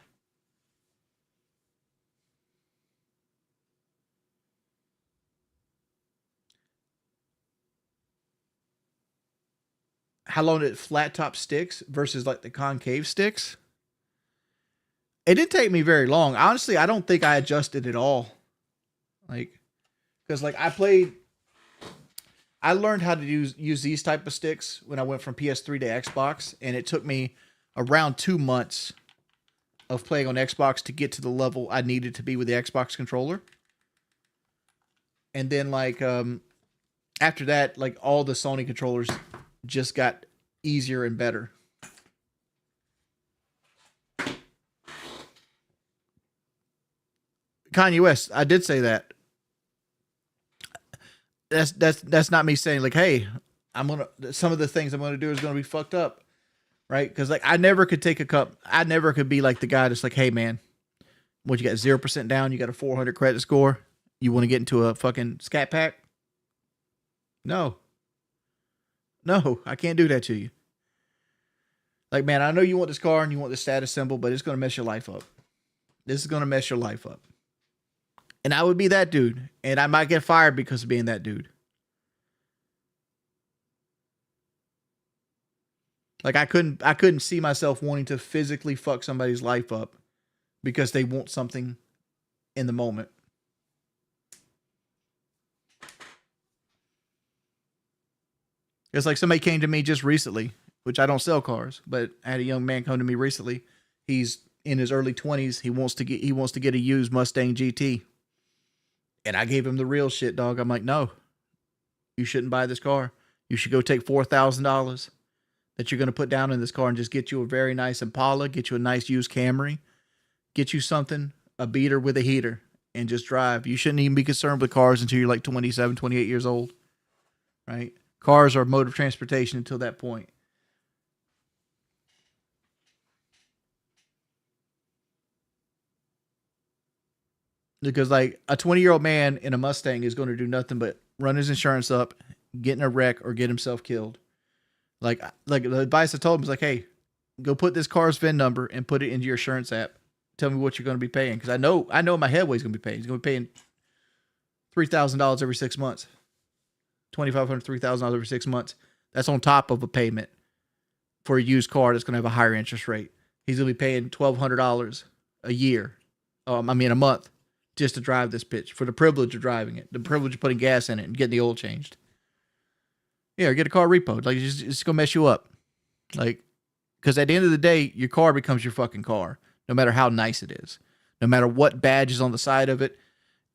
How long did flat top sticks versus like the concave sticks? It didn't take me very long. Honestly, I don't think I adjusted at all. Like, because like I learned how to use these type of sticks when I went from PS3 to Xbox, and it took me around 2 months of playing on Xbox to get to the level I needed to be with the Xbox controller. And then like after that, like all the Sony controllers just got easier and better. Kanye West, I did say that. That's not me saying like, hey, some of the things I'm gonna do is gonna be fucked up, right? Because like I never could take a cup. I never could be like the guy that's like, hey man, what you got 0% down? You got a 400 credit score? You want to get into a fucking scat pack? No, I can't do that to you. Like man, I know you want this car and you want the status symbol, but it's gonna mess your life up. This is gonna mess your life up. And I would be that dude. And I might get fired because of being that dude. Like I couldn't see myself wanting to physically fuck somebody's life up because they want something in the moment. It's like somebody came to me just recently, which I don't sell cars, but I had a young man come to me recently. He's in his early 20s. He wants to get a used Mustang GT. And I gave him the real shit, dog. I'm like, no, you shouldn't buy this car. You should go take $4,000 that you're going to put down in this car and just get you a very nice Impala, get you a nice used Camry, get you something, a beater with a heater, and just drive. You shouldn't even be concerned with cars until you're like 27, 28 years old, right? Cars are a mode of transportation until that point. Because like a 20-year-old man in a Mustang is going to do nothing but run his insurance up, get in a wreck, or get himself killed. Like the advice I told him was like, hey, go put this car's VIN number and put it into your insurance app. Tell me what you're going to be paying. Because I know in my head what he's going to be paying. He's going to be paying $3,000 every 6 months. $2,500, $3,000 every 6 months. That's on top of a payment for a used car that's going to have a higher interest rate. He's going to be paying $1,200 a year. A month. Just to drive this bitch, for the privilege of driving it, the privilege of putting gas in it and getting the oil changed. Yeah, or get a car repoed. Like, it's gonna mess you up. Like, because at the end of the day, your car becomes your fucking car, no matter how nice it is, no matter what badge is on the side of it.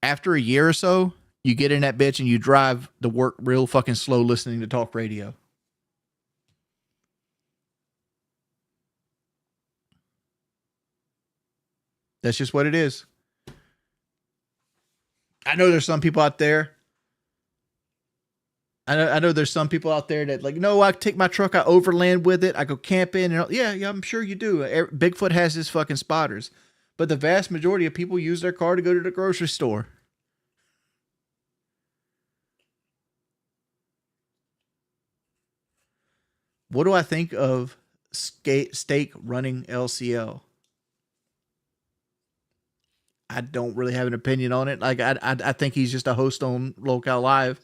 After a year or so, you get in that bitch and you drive to work real fucking slow, listening to talk radio. That's just what it is. I know there's some people out there. I know there's some people out there that like, no, I take my truck, I overland with it, I go camping, and yeah, I'm sure you do. Bigfoot has his fucking spotters, but the vast majority of people use their car to go to the grocery store. What do I think of Steak running LCL? I don't really have an opinion on it. Like I think he's just a host on Locale Live.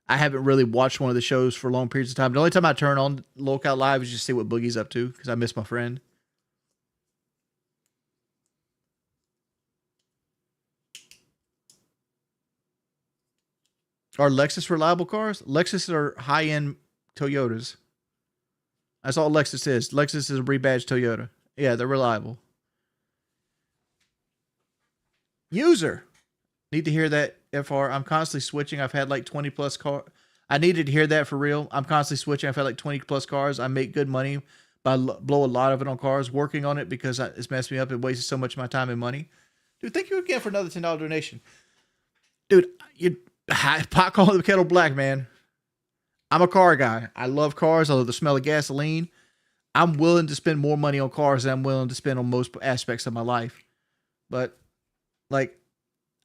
I haven't really watched one of the shows for long periods of time. The only time I turn on Locale Live is just to see what Boogie's up to because I miss my friend. Are Lexus reliable cars? Lexus are high end Toyotas. That's all Lexus is. Lexus is a rebadged Toyota. Yeah, they're reliable. User. Need to hear that, FR. I'm constantly switching. I've had like 20 plus car. I needed to hear that for real. I'm constantly switching. I've had like 20 plus cars. I make good money, but I blow a lot of it on cars. Working on it because it's messed me up. It wasted so much of my time and money. Dude, thank you again for another $10 donation. Dude, you pot calling the kettle black, man. I'm a car guy. I love cars. I love the smell of gasoline. I'm willing to spend more money on cars than I'm willing to spend on most aspects of my life. But like,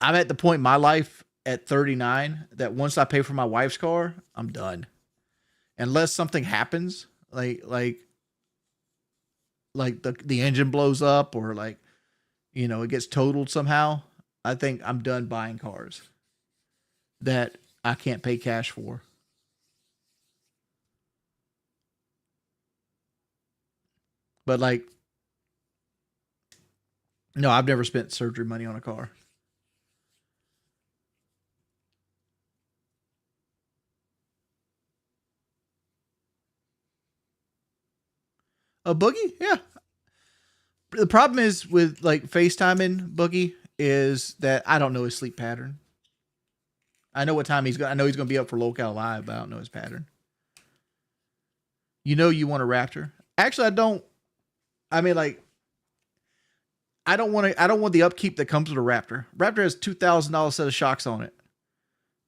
I'm at the point in my life at 39 that once I pay for my wife's car, I'm done. Unless something happens, like the engine blows up or like, it gets totaled somehow, I think I'm done buying cars that I can't pay cash for. But like, no, I've never spent surgery money on a car. A Boogie? Yeah. The problem is with like FaceTiming Boogie is that I don't know his sleep pattern. I know what time he's going. I know he's going to be up for Locale Live, but I don't know his pattern. You want a Raptor. Actually, I don't. I mean, like, I don't want to. I don't want the upkeep that comes with a Raptor. Raptor has $2,000 set of shocks on it.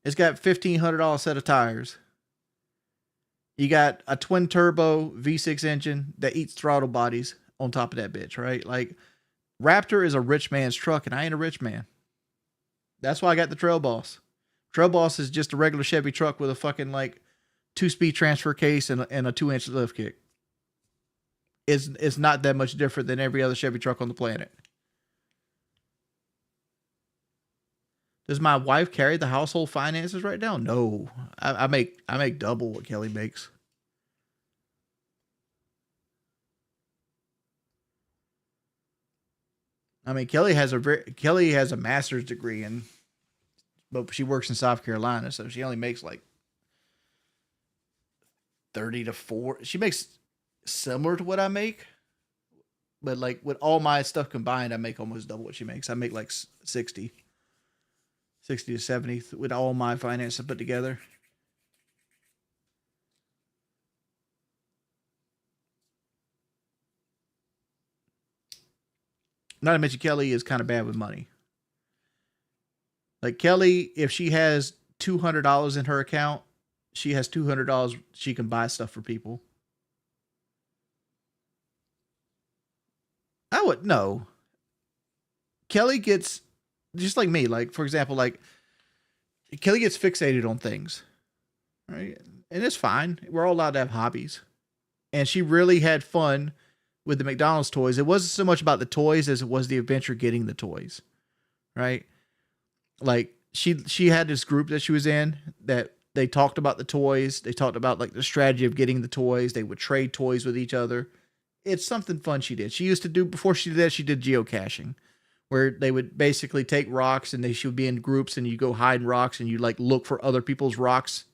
It's got $1,500 set of tires. You got a twin turbo V6 engine that eats throttle bodies on top of that bitch, right? Like, Raptor is a rich man's truck, and I ain't a rich man. That's why I got the Trail Boss. Trail Boss is just a regular Chevy truck with a fucking like 2-speed transfer case and a 2-inch lift kick. It's not that much different than every other Chevy truck on the planet. Does my wife carry the household finances right now? No, I make double what Kelly makes. I mean, Kelly has a master's degree but she works in South Carolina, so she only makes like 30 to 4. She makes similar to what I make, but like with all my stuff combined, I make almost double what she makes. I make like 60 to 70 with all my finances put together. Not to mention Kelly is kind of bad with money. Like Kelly, if she has $200 in her account, she has $200 she can buy stuff for people. I would no. Kelly gets just like me. Like for example, like Kelly gets fixated on things, right? And it's fine. We're all allowed to have hobbies. And she really had fun with the McDonald's toys. It wasn't so much about the toys as it was the adventure getting the toys, right? Like she had this group that she was in that they talked about the toys. They talked about like the strategy of getting the toys. They would trade toys with each other. It's something fun she did. She used to do before she did that. She did geocaching, where they would basically take rocks and she would be in groups and you go hide in rocks and you like look for other people's rocks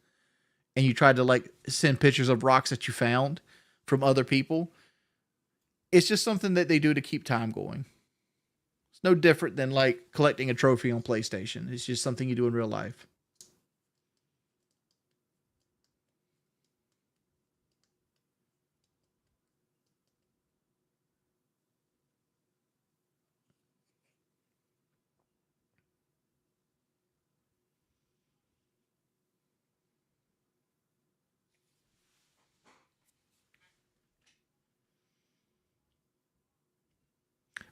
and you tried to like send pictures of rocks that you found from other people. It's just something that they do to keep time going. It's no different than like collecting a trophy on PlayStation. It's just something you do in real life.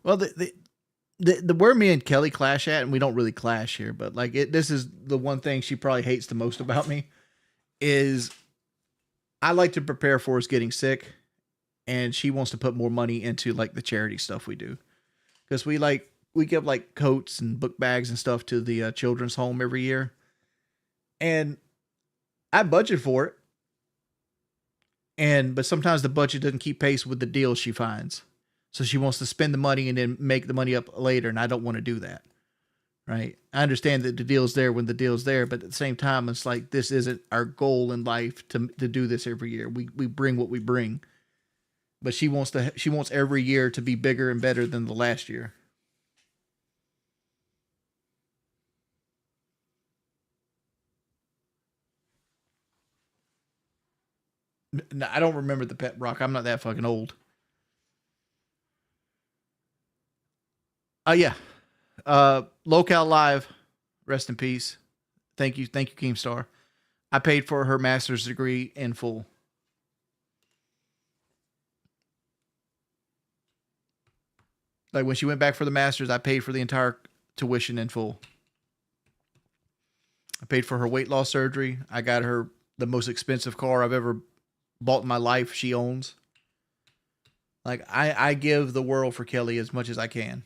Well, the where me and Kelly clash at, and we don't really clash here, but like this is the one thing she probably hates the most about me is I like to prepare for us getting sick, and she wants to put more money into like the charity stuff we do because we give like coats and book bags and stuff to the children's home every year, and I budget for it, but sometimes the budget doesn't keep pace with the deals she finds. So she wants to spend the money and then make the money up later, and I don't want to do that. Right? I understand that the deal's there when the deal's there, but at the same time, it's like this isn't our goal in life to do this every year. We bring what we bring, but she wants every year to be bigger and better than the last year. I don't remember the pet rock. I'm not that fucking old. Yeah. Locale Live, rest in peace. Thank you, Keemstar. I paid for her master's degree in full. Like when she went back for the master's, I paid for the entire tuition in full. I paid for her weight loss surgery. I got her the most expensive car I've ever bought in my life. She owns. Like I give the world for Kelly as much as I can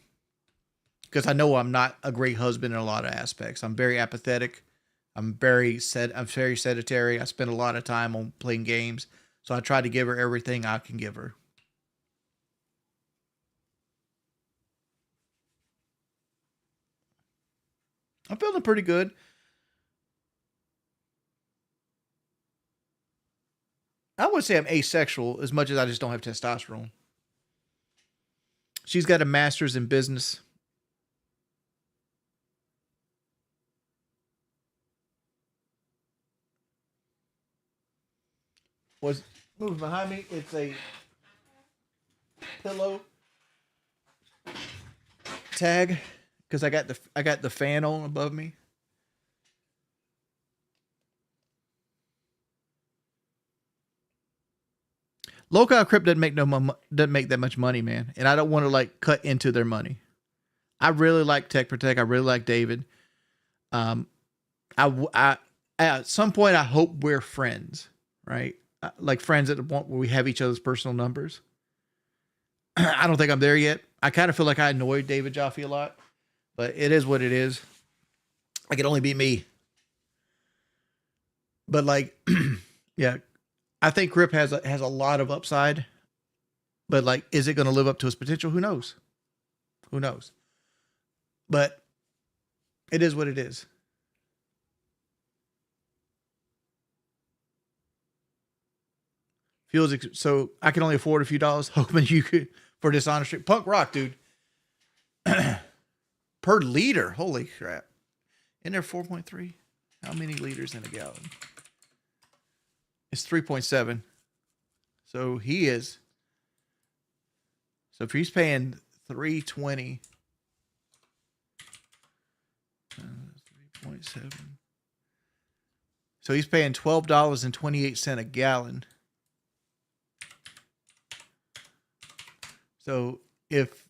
because I know I'm not a great husband in a lot of aspects. I'm very apathetic. I'm very sedentary. I spend a lot of time on playing games. So I try to give her everything I can give her. I'm feeling pretty good. I would say I'm asexual as much as I just don't have testosterone. She's got a master's in business. Was moving behind me. It's a pillow tag because I got the fan on above me. Local Crypt doesn't make that much money, man, and I don't want to like cut into their money. I really like Tech Protect. I really like David. Um, I at some point I hope we're friends, right? Like friends at the point where we have each other's personal numbers. I don't think I'm there yet. I kind of feel like I annoyed David Jaffe a lot, but it is what it is. I can only be me. But like, yeah, I think Crip has a lot of upside. But like, is it going to live up to its potential? Who knows? Who knows? But it is what it is. Feels so. I can only afford a few dollars. Hoping you could for this honest street punk rock, dude. Per liter, holy crap! In there 4.3. How many liters in a gallon? It's 3.7. So he is. So if he's paying 320, 3.7. So he's paying $12.28 a gallon. So if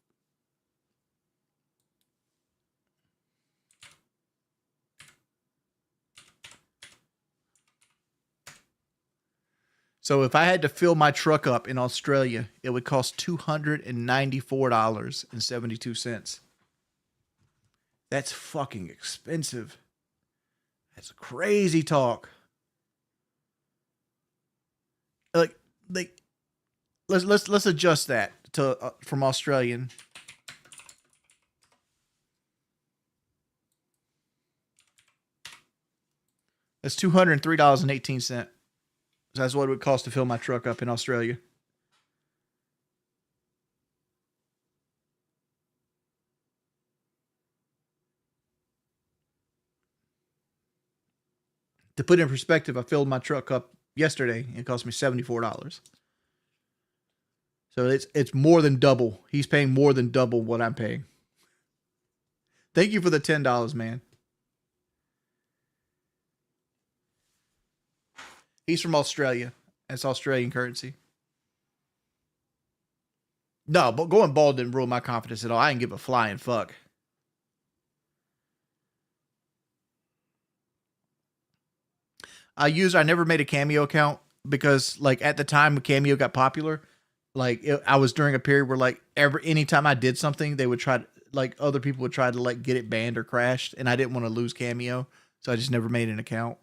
I had to fill my truck up in Australia, it would cost $294.72. That's fucking expensive. That's crazy talk. Like let's adjust that to from Australian. That's $203.18. So that's what it would cost to fill my truck up in Australia. To put in perspective, I filled my truck up yesterday and it cost me $74. So it's more than double. He's paying more than double what I'm paying. Thank you for the $10, man. He's from Australia. That's Australian currency. No, but going bald didn't ruin my confidence at all. I didn't give a flying fuck. I never made a Cameo account because like at the time when Cameo got popular, I was during a period where like anytime I did something, they would try to, like other people would try to like get it banned or crashed, and I didn't want to lose Cameo, so I just never made an account.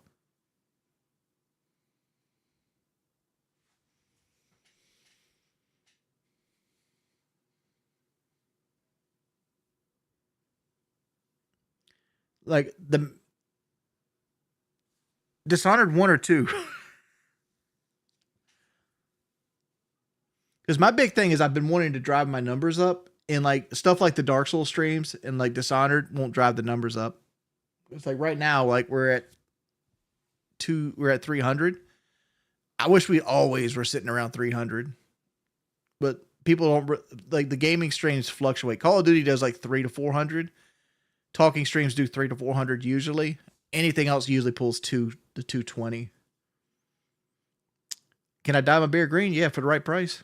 Like the Dishonored 1 or 2. Because my big thing is I've been wanting to drive my numbers up, and like stuff like the Dark Souls streams and like Dishonored won't drive the numbers up. It's like right now, like we're at 300. I wish we always were sitting around 300, but people don't like the gaming streams fluctuate. Call of Duty does like 3 to 400. Talking streams do 3 to 400 usually. Anything else usually pulls 2 to 220. Can I dye my beer green? Yeah, for the right price.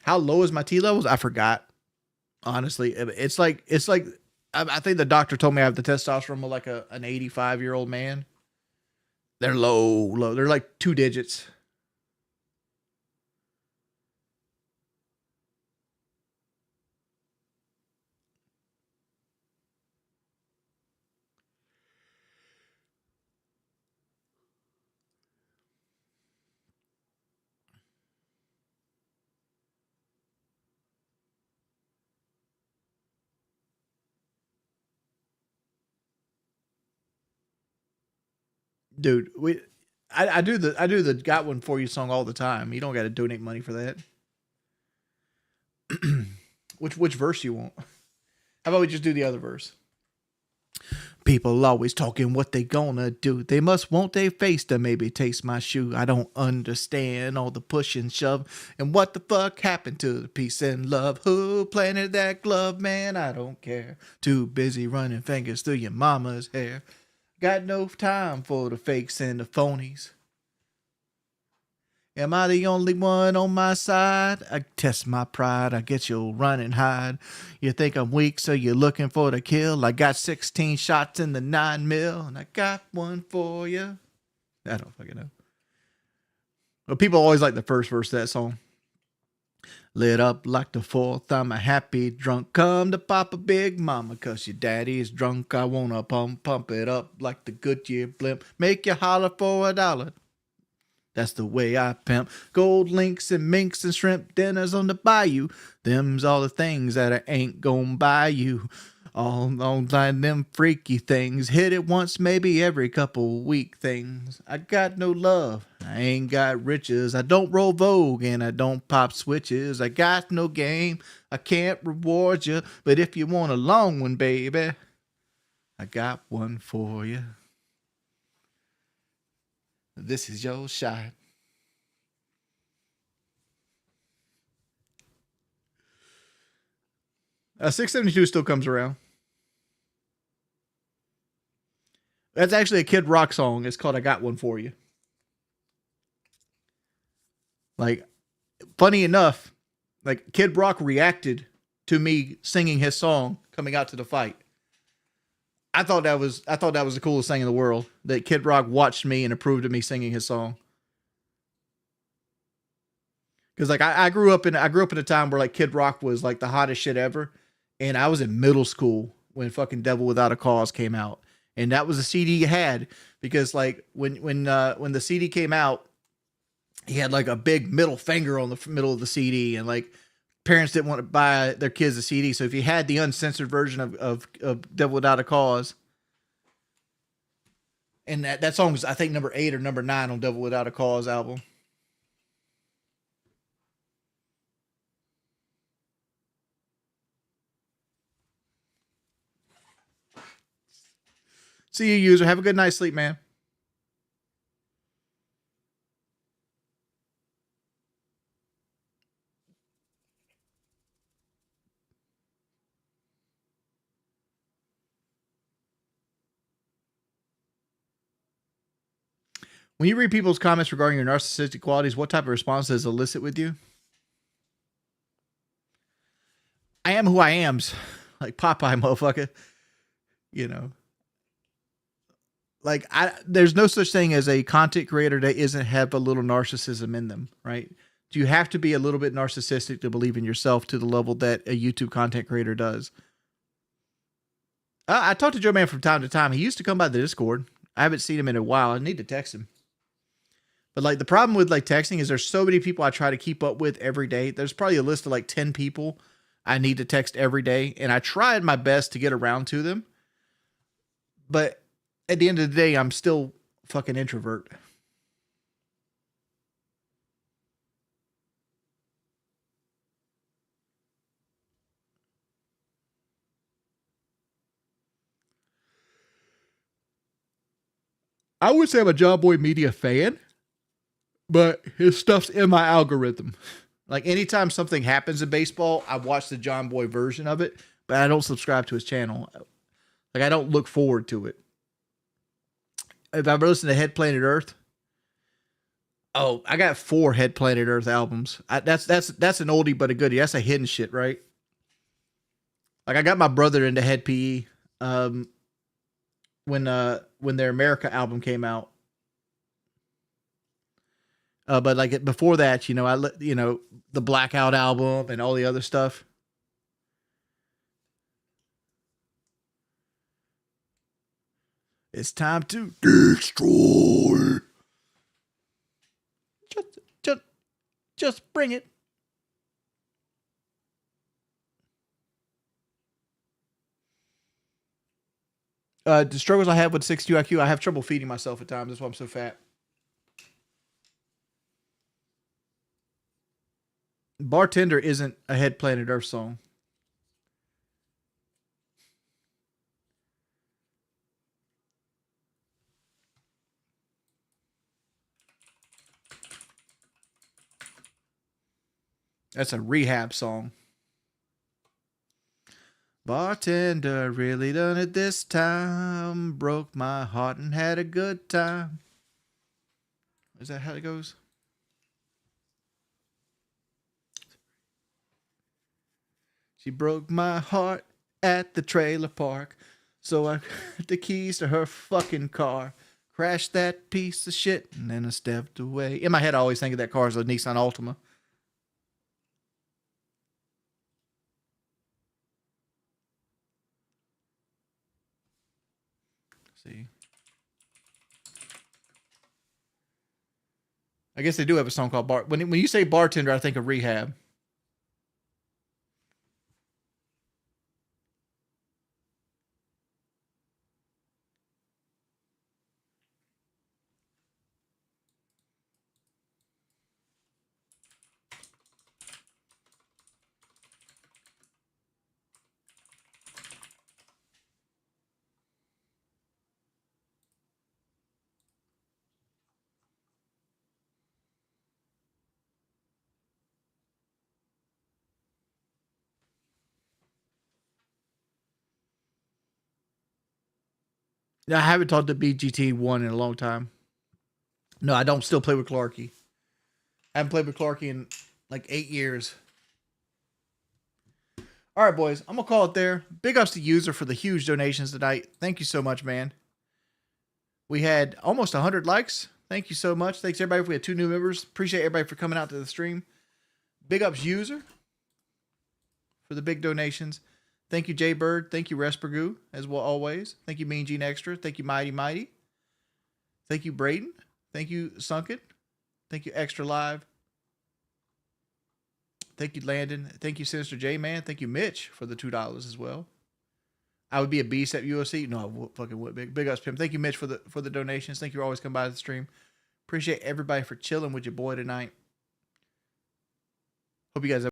How low is my T levels? I forgot. Honestly, it's like I think the doctor told me I have the testosterone of like an 85-year-old man. They're low. They're like 2 digits. Dude, I do the got one for you song all the time. You don't got to donate money for that. Which verse you want? How about we just do the other verse? People always talking what they gonna do. They must want they face to maybe taste my shoe. I don't understand all the push and shove. And what the fuck happened to the peace and love? Who planted that glove, man? I don't care. Too busy running fingers through your mama's hair. Got no time for the fakes and the phonies. Am I the only one on my side? I test my pride. I guess you'll run and hide. You think I'm weak, so you're looking for the kill. I got 16 shots in the 9 mil, and I got one for you. I don't fucking know. But people always like the first verse of that song. Lit up like the fourth. I'm a happy drunk. Come to Papa Big Mama, cause your daddy's drunk. I wanna pump it up like the Goodyear blimp. Make you holler for $1. That's the way I pimp. Gold links and minks and shrimp dinners on the bayou. Them's all the things that I ain't gon' buy you. All them freaky things. Hit it once, maybe every couple week things. I got no love. I ain't got riches. I don't roll Vogue and I don't pop switches. I got no game. I can't reward you. But if you want a long one, baby, I got one for you. This is your shot. 672 still comes around. That's actually a Kid Rock song. It's called I Got One For You. Like, funny enough, like Kid Rock reacted to me singing his song coming out to the fight. I thought that was the coolest thing in the world, that Kid Rock watched me and approved of me singing his song. Because like I grew up in a time where like Kid Rock was like the hottest shit ever, and I was in middle school when fucking Devil Without a Cause came out, and that was a CD you had, because like when the CD came out, he had like a big middle finger on the middle of the CD, and like parents didn't want to buy their kids a CD, so if you had the uncensored version of Devil Without a Cause, and that song was I think number 8 or number 9 on Devil Without a Cause album. See you, user. Have a good night's sleep, man. When you read people's comments regarding your narcissistic qualities, what type of response does it elicit with you? I am who I am's. Like Popeye, motherfucker. You know. Like there's no such thing as a content creator that isn't have a little narcissism in them, right? Do you have to be a little bit narcissistic to believe in yourself to the level that a YouTube content creator does? I talk to Joe Man from time to time. He used to come by the Discord. I haven't seen him in a while. I need to text him. But like the problem with like texting is there's so many people I try to keep up with every day. There's probably a list of like 10 people I need to text every day. And I tried my best to get around to them. But at the end of the day, I'm still fucking introvert. I would say I'm a John Boy Media fan, but his stuff's in my algorithm. Like anytime something happens in baseball, I watch the John Boy version of it, but I don't subscribe to his channel. Like I don't look forward to it. If I've listened to Head Planet Earth, oh, I got 4 Head Planet Earth albums. That's an oldie but a goodie. That's a hidden shit, right? Like I got my brother into Head PE when their America album came out. But like before that, you know, the Blackout album and all the other stuff. It's time to destroy. Just bring it. The struggles I have with 62 IQ, I have trouble feeding myself at times. That's why I'm so fat. Bartender isn't a Head Planet Earth song. That's a Rehab song. Bartender really done it this time. Broke my heart and had a good time. Is that how it goes? She broke my heart at the trailer park. So I got the keys to her fucking car. Crashed that piece of shit and then I stepped away. In my head, I always think of that car as a Nissan Altima. See. I guess they do have a song called Bar. When you say Bartender, I think of Rehab. I haven't talked to BGT1 in a long time. No, I don't still play with Clarky. I haven't played with Clarky in like 8 years. All right, boys. I'm going to call it there. Big ups to User for the huge donations tonight. Thank you so much, man. We had almost 100 likes. Thank you so much. Thanks, everybody. We had 2 new members. Appreciate everybody for coming out to the stream. Big ups, User, for the big donations. Thank you, Jay Bird. Thank you, Respergoo, as well always. Thank you, Mean Gene Extra. Thank you, Mighty Mighty. Thank you, Braden. Thank you, Sunken. Thank you, Extra Live. Thank you, Landon. Thank you, Sinister J Man. Thank you, Mitch, for the $2 as well. I would be a beast at UFC. No, I fucking would. Big ups, Pim. Thank you, Mitch, for the donations. Thank you for always coming by the stream. Appreciate everybody for chilling with your boy tonight. Hope you guys have